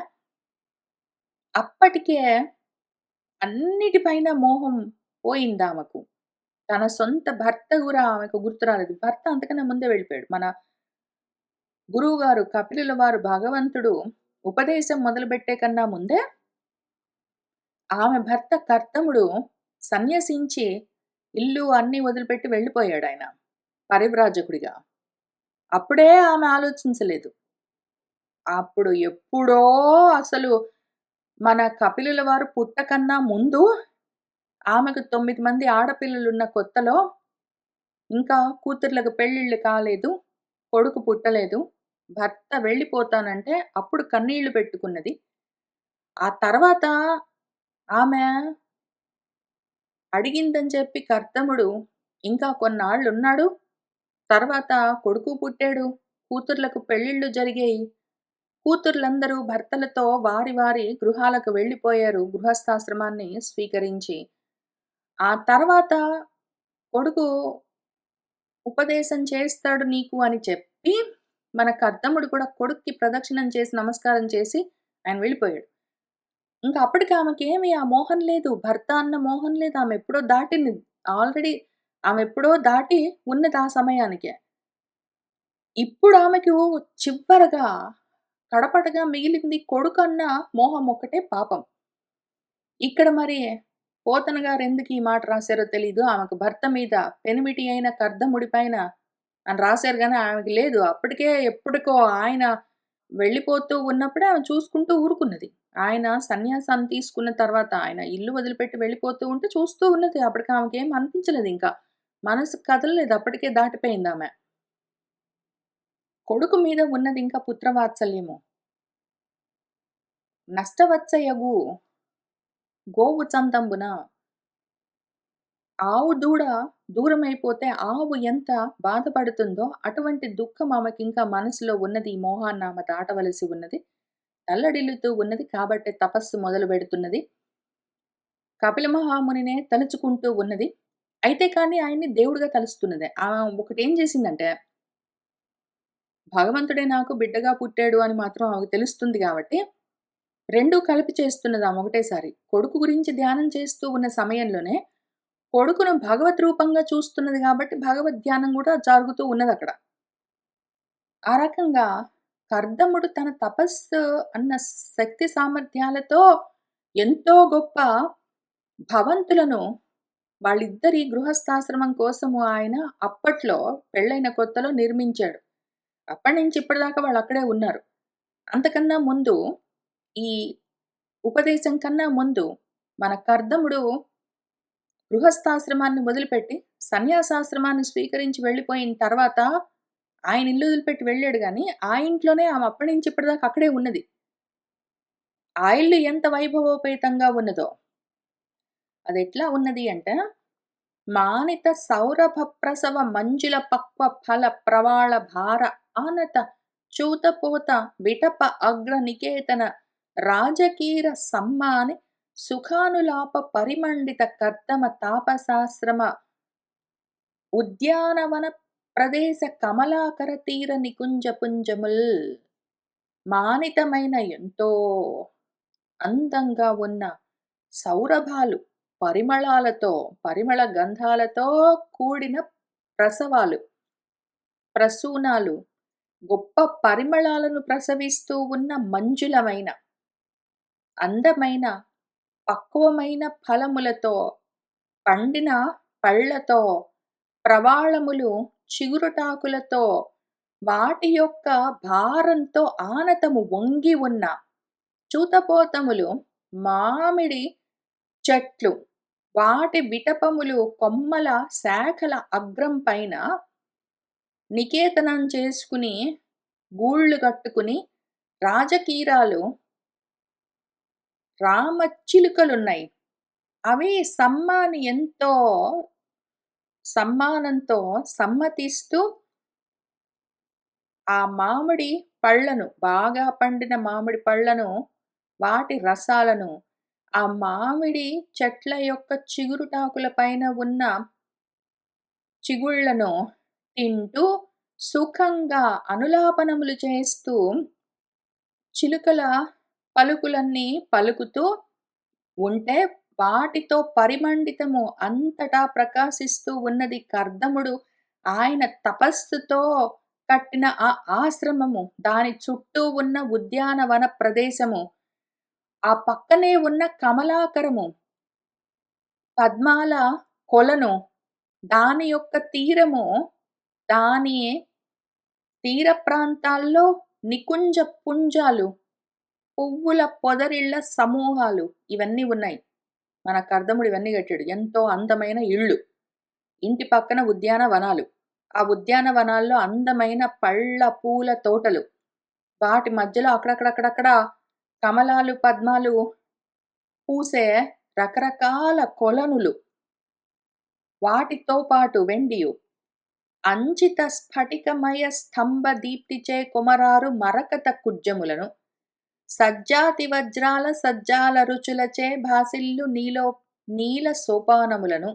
అప్పటికే అన్నిటిపైన మోహం పోయింది ఆమెకు. తన సొంత భర్త కూడా ఆమెకు గుర్తు రాలేదు. భర్త అంతకన్నా ముందే వెళ్ళిపోయాడు. మన గురువు గారు కపిలుల వారు భగవంతుడు ఉపదేశం మొదలుపెట్టే కన్నా ముందే ఆమె భర్త కర్తముడు సన్యసించి ఇల్లు అన్ని వదిలిపెట్టి వెళ్ళిపోయాడు ఆయన పరివ్రాజకుడిగా. అప్పుడే ఆమె ఆలోచించలేదు. అప్పుడు ఎప్పుడో అసలు మన కపిలుల వారు పుట్టకన్నా ముందు ఆమెకు 9 మంది ఆడపిల్లలున్న కొత్తలో, ఇంకా కూతుర్లకు పెళ్ళిళ్ళు కాలేదు, కొడుకు పుట్టలేదు, భర్త వెళ్ళిపోతానంటే అప్పుడు కన్నీళ్లు పెట్టుకున్నది. ఆ తర్వాత ఆమె అడిగిందని చెప్పి కర్దముడు ఇంకా కొన్నాళ్ళున్నాడు. తర్వాత కొడుకు పుట్టాడు, కూతుర్లకు పెళ్ళిళ్ళు జరిగాయి. కూతుర్లందరూ భర్తలతో వారి వారి గృహాలకు వెళ్ళిపోయారు, గృహస్థాశ్రమాన్ని స్వీకరించి. ఆ తర్వాత కొడుకు ఉపదేశం చేస్తాడు నీకు అని చెప్పి మన కర్దముడు కూడా కొడుక్కి ప్రదక్షిణం చేసి నమస్కారం చేసి ఆయన వెళ్ళిపోయాడు. ఇంకా అప్పటికి ఆమెకేమి ఆ మోహం లేదు, భర్త అన్న మోహం లేదు. ఆమె ఎప్పుడో దాటింది. ఆల్రెడీ ఆమె ఎప్పుడో దాటి ఉన్నది ఆ సమయానికే. ఇప్పుడు ఆమెకు చివరగా కడపటగా మిగిలింది కొడుకన్న మోహం ఒక్కటే పాపం. ఇక్కడ మరి పోతన గారు ఎందుకు ఈ మాట రాశారో తెలీదు. ఆమెకు భర్త మీద పెనిమిటి అయిన కర్దముడి పైన అని రాశారు కానీ ఆమెకి లేదు. అప్పటికే ఎప్పటికో ఆయన వెళ్ళిపోతూ ఉన్నప్పుడే ఆమె చూసుకుంటూ ఊరుకున్నది. ఆయన సన్యాసాన్ని తీసుకున్న తర్వాత ఆయన ఇల్లు వదిలిపెట్టి వెళ్ళిపోతూ ఉంటే చూస్తూ ఉన్నది. అప్పటికి ఆమెకేం అనిపించలేదు. ఇంకా మనసు కదలలేదు. అప్పటికే దాటిపోయింది ఆమె. కొడుకు మీద ఉన్నది ఇంకా పుత్రవాత్సల్యము. నష్టవత్సయగు గోవు చందంబున ఆవు దూడ దూరమైపోతే ఆవు ఎంత బాధపడుతుందో అటువంటి దుఃఖం ఆమెకింకా మనసులో ఉన్నది. ఈ మోహాన్ని ఆమె దాటవలసి ఉన్నది. తల్లడిల్లుతూ ఉన్నది. కాబట్టే తపస్సు మొదలుపెడుతున్నది. కపిల మహామునినే తలుచుకుంటూ ఉన్నది. అయితే కానీ ఆయన్ని దేవుడిగా తలుస్తున్నది. ఒకటేం చేసిందంటే, భగవంతుడే నాకు బిడ్డగా పుట్టాడు అని మాత్రం ఆమెకు తెలుస్తుంది గాబట్టి, 2 కలిపి చేస్తున్నదామె ఒకటేసారి. కొడుకు గురించి ధ్యానం చేస్తూ ఉన్న సమయంలోనే, కొడుకును భగవత్ రూపంగా చూస్తున్నది గాబట్టి, భగవద్ ధ్యానం గూడా జరుగుతూ ఉన్నదక్కడ. ఆ రకంగా కర్దముడు తన తపస్సు అన్న శక్తి సామర్థ్యాలతో ఎంతో గొప్ప భవంతులను వాళ్ళిద్దరి గృహస్థాశ్రమం కోసము ఆయన అప్పట్లో పెళ్ళైన కొత్తలో నిర్మించాడు. అప్పటినుంచి ఇప్పటిదాకా వాళ్ళక్కడే ఉన్నారు. అంతకన్నా ముందు ఈ ఉపదేశం కన్నా ముందు మన కర్దముడు గృహస్థాశ్రమాన్ని మొదలుపెట్టి సన్యాసాశ్రమాన్ని స్వీకరించి వెళ్ళిపోయిన తర్వాత ఆయన ఇల్లు వదిలిపెట్టి వెళ్ళాడు గానీ, ఆ ఇంట్లోనే ఆమె అప్పటినుంచి ఇప్పటిదాకా అక్కడే ఉన్నది. ఆ ఇల్లు ఎంత వైభవోపేతంగా ఉన్నదో. అదెట్లా ఉన్నది అంటే, మానిత సౌరభ ప్రసవ మంజుల పక్వ ఫల ప్రవాళ భార ఆనత చూతపోత విటప అగ్ర నికేతన రాజకీర సమ్మాని సుఖానులాప పరిమండిత కర్దమ తాపసాశ్రమ ఉద్యానవన ప్రదేశ కమలాకర తీర నికుంజ పుంజముల్. మానితమైన ఎంతో అందంగా ఉన్న సౌరభాలు, పరిమళాలతో, పరిమళ గంధాలతో కూడిన ప్రసవాలు, ప్రసూనాలు, గొప్ప పరిమళాలను ప్రసవిస్తూ ఉన్న మంజులమైన, అందమైన, పక్వమైన ఫలములతో, పండిన పళ్ళతో, ప్రవాళములు, చిగురుటాకులతో, వాటి యొక్క భారంతో ఆనతము వంగి ఉన్న చూతపోతములు, మామిడి చెట్లు, వాటి విటపములు కొమ్మల శాఖల అగ్రం పైన నికేతనం చేసుకుని గూళ్ళు కట్టుకుని రాజకీరాలు రామచిలుకలున్నాయి. అవి ఎంతో సమ్మానంతో సమ్మతిస్తూ ఆ మామిడి పళ్ళను, బాగా పండిన మామిడి పళ్ళను, వాటి రసాలను, ఆ మామిడి చెట్ల యొక్క చిగురుటాకుల పైన ఉన్న చిగుళ్ళను తింటూ సుఖంగా అనులాపనములు చేస్తూ చిలుకల పలుకులన్నీ పలుకుతూ ఉంటే వాటితో పరిమండితము అంతటా ప్రకాశిస్తూ ఉన్నది కర్దముడు. ఆయన తపస్సుతో కట్టిన ఆ ఆశ్రమము, దాని చుట్టూ ఉన్న ఉద్యానవన ప్రదేశము, ఆ పక్కనే ఉన్న కమలాకరము, పద్మాల కొలను, దాని యొక్క తీరము, దాని తీర ప్రాంతాల్లో నికుంజ పుంజాలు, పువ్వుల పొదరిళ్ళ సమూహాలు ఇవన్నీ ఉన్నాయి. మన కర్దముడు ఇవన్నీ కట్టాడు. ఎంతో అందమైన ఇళ్ళు. ఇంటి పక్కన ఉద్యానవనాలు. ఆ ఉద్యానవనాల్లో అందమైన పళ్ళ పూల తోటలు. వాటి మధ్యలో అక్కడక్కడక్కడక్కడ కమలాలు, పద్మాలు పూసే రకరకాల కొలనులు. వాటితో పాటు వెండియు అంచిత స్ఫటికమయ స్తంభ దీప్తిచే కుమరారు మరకత కుజ్జములను సజ్జాతి వజ్రాల సజ్జాల రుచులచే భాసిల్లు నీల సోపానములను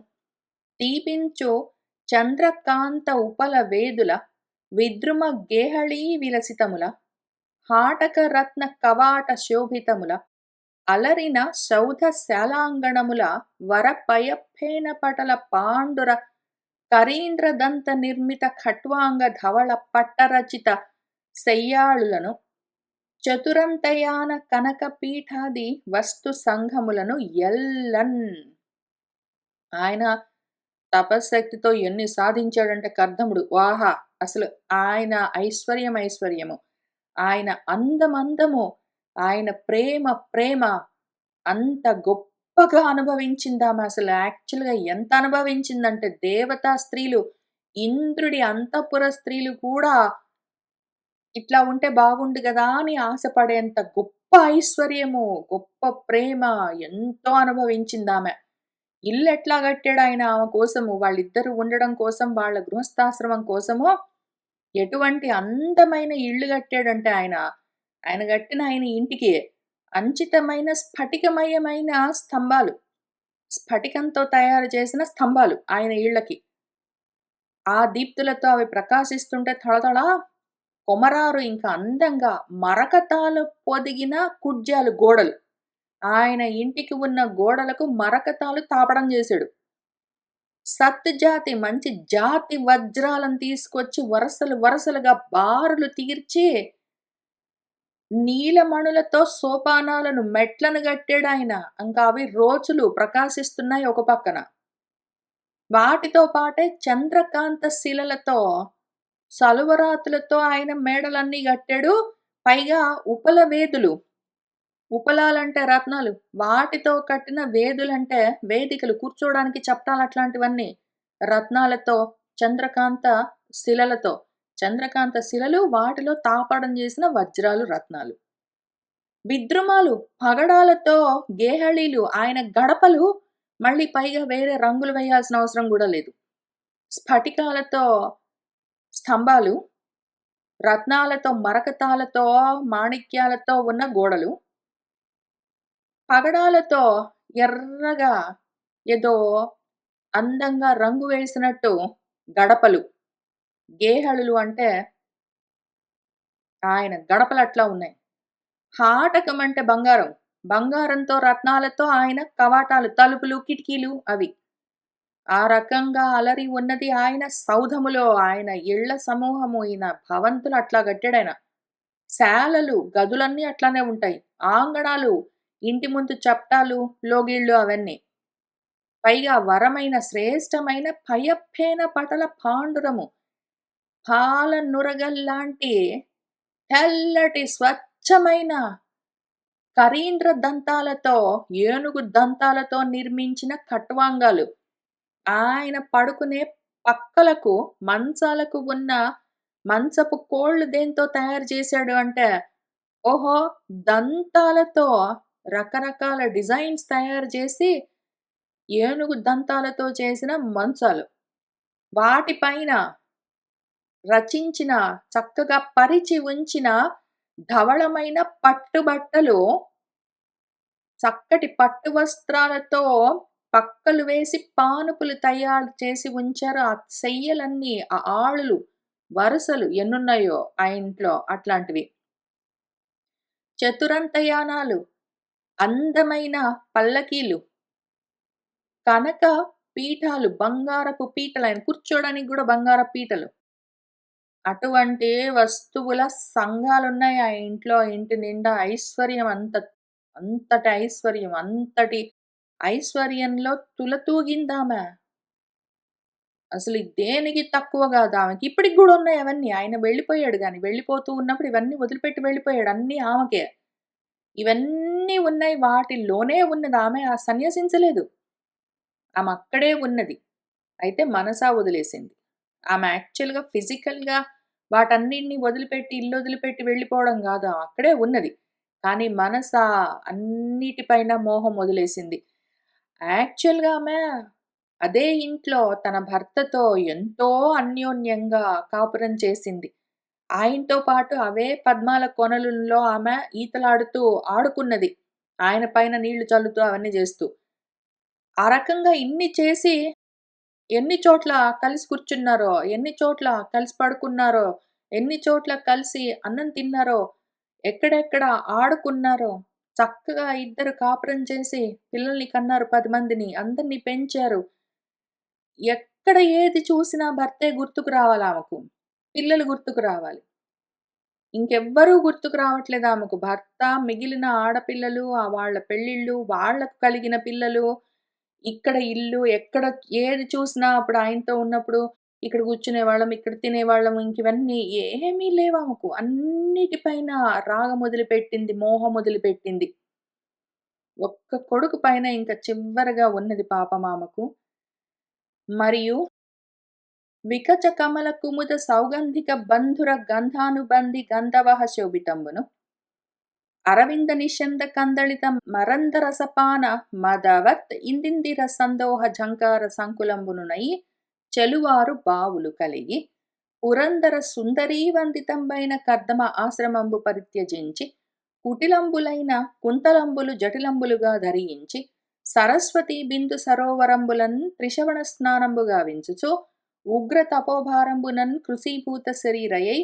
దీపించు చంద్రకాంత ఉపల వేదుల విద్రుమ గేహళీ విలసితముల హాటక రత్న కవాట శోభితముల అలరిన సౌధ శాలాంగణముల వరపయఫేన పటల పాండుర కరీంద్రదంత నిర్మిత ఖట్వాంగ ధవళ పట్టరచిత శయ్యాళులను చతురంతయాన కనక పీఠాది వస్తు సంఘములను ఎల్లన్. ఆయన తపశ్శక్తితో ఎన్ని సాధించాడంటే కర్దముడు, వాహా! అసలు ఆయన ఐశ్వర్యము, ఆయన అందము, ఆయన ప్రేమ అంత గొప్పగా అనుభవించిందామె. అసలు యాక్చువల్‌గా ఎంత అనుభవించిందంటే దేవతా స్త్రీలు, ఇంద్రుడి అంతఃపుర స్త్రీలు కూడా ఇట్లా ఉంటే బాగుండు గదా! అని ఆశపడేంత గొప్ప ఐశ్వర్యము, గొప్ప ప్రేమ ఎంతో అనుభవించిందామె. ఇల్లెట్లా గట్టాడాయన ఆమె కోసము, వాళ్ళిద్దరూ ఉండడం కోసం, వాళ్ళ గృహస్థాశ్రమం కోసము ఎటువంటి అందమైన ఇల్లు గట్టాడంటే ఆయన, ఆయన గట్టిన ఆయన ఇంటికి అంచితమైన స్ఫటికమయమైన స్తంభాలు. స్ఫటికంతో తయారు చేసిన స్తంభాలు ఆయన ఇళ్ళకి. ఆ దీప్తులతో అవి ప్రకాశిస్తుంటే తళతళ కొమరారు ఇంకా అందంగా మరకతాలు పొదిగిన కుడ్యాలు గోడలు. ఆయన ఇంటికి ఉన్న గోడలకు మరకతాలు తాపడం జేశాడు. సత్జాతి మంచి జాతి వజ్రాలను తీసుకొచ్చి వరసలు వరసలుగా బారులు తీర్చి, నీలమణులతో సోపానాలను మెట్లను గట్టాడాయన. ఇంకా అవి రోచులు ప్రకాశిస్తున్నాయి ఒక పక్కన. వాటితో పాటే చంద్రకాంత శిలలతో, సలువరాతులతో ఆయన మేడలన్నీ గట్టాడు. పైగా ఉపల వేదులు. ఉపలాలంటే రత్నాలు. వాటితో కట్టిన వేదులంటే వేదికలు కూర్చోడానికి చప్టాలు అట్లాంటివన్నీ. రత్నాలతో, చంద్రకాంత శిలలతో. చంద్రకాంత శిలలు వాటిలో తాపడం చేసిన వజ్రాలు, రత్నాలు. విద్రుమాలు, పగడాలతో గేహళీలు, ఆయన గడపలు మళ్ళీ పైగా వేరే రంగులు వేయాల్సిన అవసరం గూడా లేదు. స్ఫటికాలతో స్తంభాలు, రత్నాలతో, మరకతాలతో, మాణిక్యాలతో ఉన్న గోడలు, పగడాలతో ఎర్రగా ఏదో అందంగా రంగు వేసినట్టు గడపలు. గేహళులు అంటే ఆయన గడపలట్లా ఉన్నాయి. హాటకం అంటే బంగారం. బంగారంతో, రత్నాలతో ఆయన కవాటాలు, తలుపులు, కిటికీలు అవి. ఆ రకంగా అలరి ఉన్నది ఆయన సౌధములో. ఆయన ఇళ్ళ సమూహము, ఈయన భవంతులు అట్లా కట్టాడాయన. శాలలు, గదులన్నీ అట్లానే ఉంటాయి. ఆంగణాలు, ఇంటి ముందు చప్టాలు, లోగిళ్ళు అవన్నీ. పైగా వరమైన శ్రేష్టమైన పయప్పేన పటల పాండురము. పాల నురగల్లాంటి తెల్లటి స్వచ్ఛమైన కరీంద్ర దంతాలతో, ఏనుగు దంతాలతో నిర్మించిన కట్వాంగాలు. ఆయన పడుకునే పక్కలకు, మంచాలకు ఉన్న మంచపు కోళ్ళు దేనితో తయారు చేశాడు అంటే, ఓహో! దంతాలతో రకరకాల డిజైన్స్ తయారు చేసి, ఏనుగు దంతాలతో చేసిన మంచాలు. వాటిపైన రచించిన, చక్కగా పరిచి ఉంచిన ధవళమైన పట్టుబట్టలు, చక్కటి పట్టు వస్త్రాలతో పక్కలు వేసి పానుపులు తయారు చేసి ఉంచారు. ఆ సెయ్యలన్నీ, ఆ ఆళులు, వరుసలు ఎన్నున్నాయో ఆ ఇంట్లో అట్లాంటివి. చతురంతయానాలు, అందమైన పల్లకీలు, కనక పీఠాలు, బంగారపు పీటలు, ఆయన కూర్చోడానికి గూడా బంగారపు పీటలు. అటువంటి వస్తువుల సంఘాలున్నాయి ఆ ఇంట్లో. ఇంటి నిండా ఐశ్వర్యం అంతటి ఐశ్వర్యం, అంతటి ఐశ్వర్యంలో తులతూగిందామె. అసలు దేనికి తక్కువ గాదు ఆమెకి. ఇప్పటికి గూడా ఉన్నాయి అవన్నీ. ఆయన వెళ్ళిపోయాడు గాని, వెళ్ళిపోతూ ఉన్నప్పుడు ఇవన్నీ వదిలిపెట్టి వెళ్ళిపోయాడు. అన్నీ ఆమెకే. ఇవన్నీ ఉన్నాయి. వాటిల్లోనే ఉన్నది. ఆమె సన్యసించలేదు. ఆమె అక్కడే ఉన్నది. అయితే మనసా వదిలేసింది. ఆమె యాక్చువల్‌గా ఫిజికల్‌గా వాటన్నిటిని వదిలిపెట్టి, ఇల్లొదిలిపెట్టి వెళ్ళిపోవడం గాదు. ఆమె అక్కడే ఉన్నది. కానీ మనసా అన్నిటిపైన మోహం వదిలేసింది. యాక్చువల్‌గా ఆమె అదే ఇంట్లో తన భర్తతో ఎంతో అన్యోన్యంగా కాపురం చేసింది. ఆయనతో పాటు అవే పద్మాల కొనలుల్లో ఆమె ఈతలాడుతూ ఆడుకున్నది. ఆయన పైన నీళ్లు చల్లుతూ అవన్నీ జేస్తూ. ఆ రకంగా ఇన్ని చేసి ఎన్ని చోట్ల కలిసి కూర్చున్నారో, ఎన్ని చోట్ల కలిసి పడుకున్నారో, ఎన్ని చోట్ల కలిసి అన్నం తిన్నారో, ఎక్కడెక్కడ ఆడుకున్నారో, చక్కగా ఇద్దరు కాపురం చేసి పిల్లల్ని కన్నారు 10 మందిని. అందరిని పెంచారు. ఎక్కడ ఏది చూసినా భర్తే గుర్తుకు రావాలామెకు. పిల్లలు గుర్తుకు రావాలి. ఇంకెవ్వరూ గుర్తుకు రావట్లేదు ఆమెకు. భర్త, మిగిలిన ఆడపిల్లలు, వాళ్ళ పెళ్ళిళ్ళు, వాళ్ళకు కలిగిన పిల్లలు, ఇక్కడ ఇల్లు, ఎక్కడ ఏది చూసినా అప్పుడు ఆయనతో ఉన్నప్పుడు ఇక్కడ కూర్చునేవాళ్ళం, ఇక్కడ తినేవాళ్ళం. ఇంకివన్నీ ఏమీ లేవామెకు. అన్నిటిపైన రాగం వదిలిపెట్టింది, మోహం వదిలిపెట్టింది. ఒక్క కొడుకు పైన ఇంక చివ్వరగా ఉన్నది పాపం ఆమెకు. మరియు వికచ కమల కుముద సౌగంధిక బంధుర గంధానుబంధి గంధవహ శోభితంబును అరవింద నిషంద కందళిత మరంద రసపాన మదవత్ ఇందిందిర సందోహ ఝంకార సంకులంబునునై చెలువారు బావులు కలిగి పురందర సుందరీవందితంబైన కర్దమ ఆశ్రమంబు పరిత్యజించి కుటిలంబులైన కుంతలంబులు జటిలంబులుగా ధరించి సరస్వతి బిందు సరోవరంబులన్ త్రిశవణ స్నానంబుగా వించుచు ఉగ్ర తపోభారంబునన్ కృషీభూత శరీరయై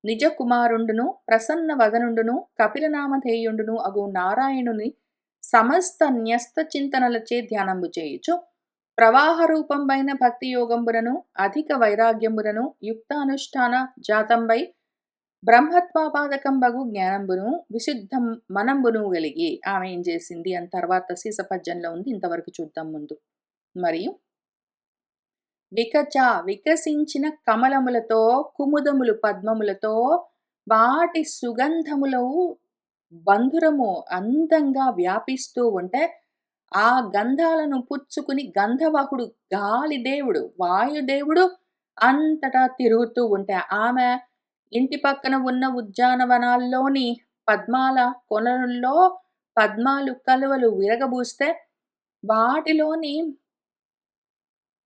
నిజ కుమారుండును ప్రసన్న వదనుండును కపిలనామధేయుండును అగు నారాయణుని సమస్త న్యస్త చింతనలచే ధ్యానంబు చేయుచు ప్రవాహ రూపంబైన భక్తి యోగంబులను అధిక వైరాగ్యంబులను యుక్తానుష్ఠాన జాతంబై బ్రహ్మత్వాపాదకంబగు జ్ఞానంబును విశుద్ధం మనంబును కలిగి ఆమె ఏం చేసింది అని తర్వాత సీసపద్యంలో ఉంది. ఇంతవరకు చూద్దాం ముందు. మరియు వికసించిన కమలములతో కుముదములు పద్మములతో వాటి సుగంధములు బంధురము అందంగా వ్యాపిస్తూ ఉంటే ఆ గంధాలను పుచ్చుకుని గంధవహుడు గాలిదేవుడు వాయుదేవుడు అంతటా తిరుగుతూ ఉంటే ఆమె ఇంటి పక్కన ఉన్న ఉద్యానవనాల్లోని పద్మాల కొనల్లో పద్మాలు కలువలు విరగబూస్తే వాటిలోని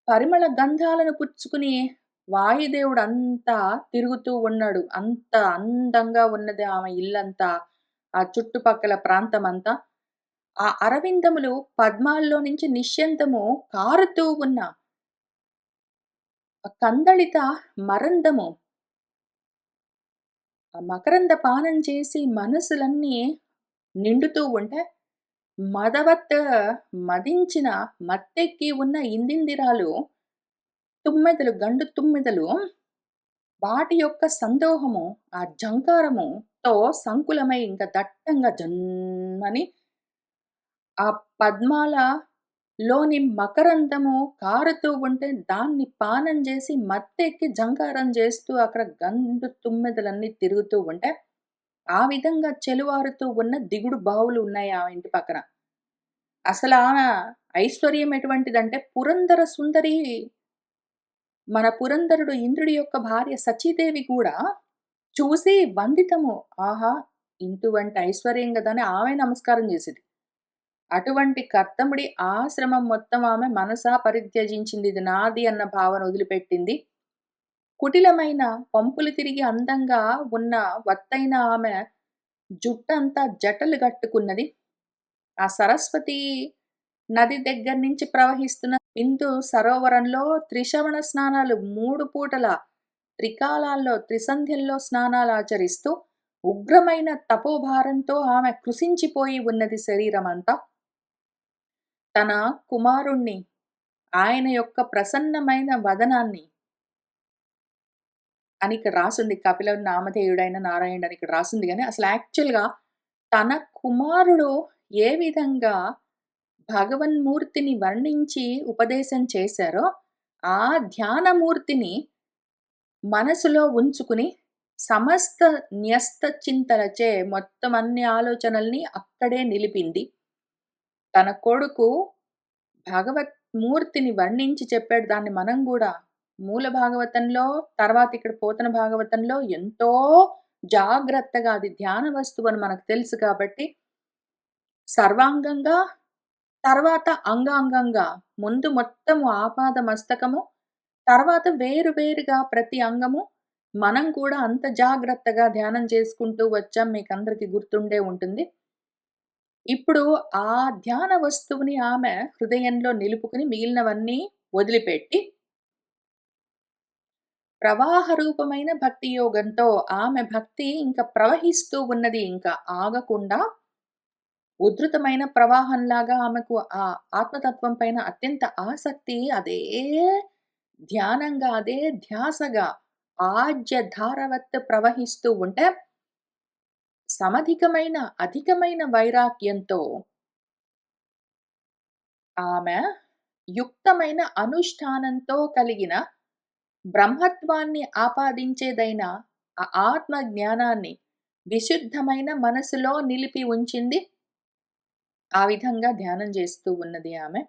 పరిమళ గంధాలను పుచ్చుకుని వాయుదేవుడు అంతా తిరుగుతూ ఉన్నాడు. అంత అందంగా ఉన్నది ఆమె ఇల్లంతా, ఆ చుట్టుపక్కల ప్రాంతమంతా. ఆ అరవిందములు పద్మాల్లో నుంచి నిశ్యంతము కారుతూ ఉన్న కందళిత మరందము మకరంద పానం చేసి మనసులన్నీ నిండుతూ ఉంటే మదవత్ మదించిన మత్తెక్కి ఉన్న ఇందిందిరాలు తుమ్మెదలు గండు తుమ్మెదలు వాటి యొక్క సందోహము ఆ జంకారముతో సంకులమై ఇంకా దట్టంగా జన్మని ఆ పద్మాల లోని మకరందము కారుతూ ఉంటే దాన్ని పానం చేసి మత్తెక్కి జంకారం చేస్తూ అక్కడ గండు తుమ్మెదలన్నీ తిరుగుతూ ఉంటే ఆ విధంగా చెలువారుతూ ఉన్న దిగుడు బావులు ఉన్నాయి ఆ ఇంటి పక్కన. అసలు ఆమె ఐశ్వర్యం ఎటువంటిదంటే పురందర సుందరి, మన పురందరుడు ఇంద్రుడి యొక్క భార్య సచీదేవి కూడా చూసి వందితము, ఆహా ఇంటువంటి ఐశ్వర్యం కదా అని ఆమె నమస్కారం చేసేది. అటువంటి కర్తముడి ఆశ్రమం మొత్తం ఆమె మనసా పరిత్యజించింది. ఇది నాది అన్న భావన వదిలిపెట్టింది. కుటిలమైన పంపులు తిరిగి అందంగా ఉన్న వత్తైన ఆమె జుట్టంతా జటలు గట్టుకున్నది. ఆ సరస్వతి నది దగ్గర నుంచి ప్రవహిస్తున్న బిందు సరోవరంలో త్రిశవణ స్నానాలు 3 పూటల త్రికాలాల్లో త్రిసంధ్యల్లో స్నానాలు ఆచరిస్తూ ఉగ్రమైన తపోభారంతో ఆమె కృశించిపోయి ఉన్నది శరీరమంతా. తన కుమారుణ్ణి, ఆయన యొక్క ప్రసన్నమైన వదనాన్ని అని ఇక్కడ రాసుంది. కపిల నామధేయుడైన నారాయణుడు అని ఇక్కడ రాసుంది గానీ, అసలు యాక్చువల్‌గా తన కుమారుడు ఏ విధంగా భగవన్మూర్తిని వర్ణించి ఉపదేశం చేశారో, ఆ ధ్యానమూర్తిని మనసులో ఉంచుకుని సమస్త న్యస్త చింతలచే మొత్తం అన్ని ఆలోచనల్ని అక్కడే నిలిపింది. తన కొడుకు భగవత్మూర్తిని వర్ణించి చెప్పాడు. దాన్ని మనం గూడా మూల భాగవతంలో, తర్వాత ఇక్కడ పోతన భాగవతంలో ఎంతో జాగ్రత్తగా అది ధ్యాన వస్తువు అని మనకు తెలుసు కాబట్టి, సర్వాంగంగా, తర్వాత అంగాంగంగా, ముందు మొత్తము ఆపాద మస్తకము, తర్వాత వేరు వేరుగా ప్రతి అంగము మనం కూడా అంత జాగ్రత్తగా ధ్యానం చేసుకుంటూ వచ్చాం. మీకందరికీ గుర్తుండే ఉంటుంది. ఇప్పుడు ఆ ధ్యాన వస్తువుని ఆమె హృదయంలో నిలుపుకుని మిగిలినవన్నీ వదిలిపెట్టి ప్రవాహ రూపమైన భక్తి యోగంతో ఆమె భక్తి ఇంకా ప్రవహిస్తూ ఉన్నది. ఇంకా ఆగకుండా ఉధృతమైన ప్రవాహంలాగా ఆమెకు ఆ ఆత్మతత్వం పైన అత్యంత ఆసక్తి, అదే ధ్యానంగా, అదే ధ్యాసగా ఆజ్య ధారవత్ ప్రవహిస్తూ ఉంటే సమధికమైన అధికమైన వైరాగ్యంతో ఆమె యుక్తమైన అనుష్ఠానంతో కలిగిన బ్రహ్మత్వాన్ని ఆపాదించేదైన ఆ ఆత్మ జ్ఞానాన్ని విశుద్ధమైన మనసులో నిలిపి ఉంచింది. ఆ విధంగా ధ్యానం చేస్తూ ఉన్నది ఆమె.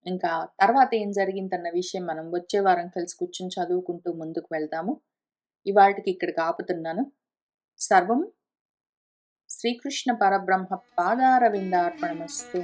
ఇంకా తర్వాత ఏం జరిగిందన్న విషయం మనం వచ్చే వారం కలిసి కూర్చొని చదువుకుంటూ ముందుకు వెళ్దాము. ఇవాల్టికి ఇక్కడికి ఆపుతున్నాను. సర్వం శ్రీకృష్ణ పరబ్రహ్మ పాదారవిందార్పణమస్తు.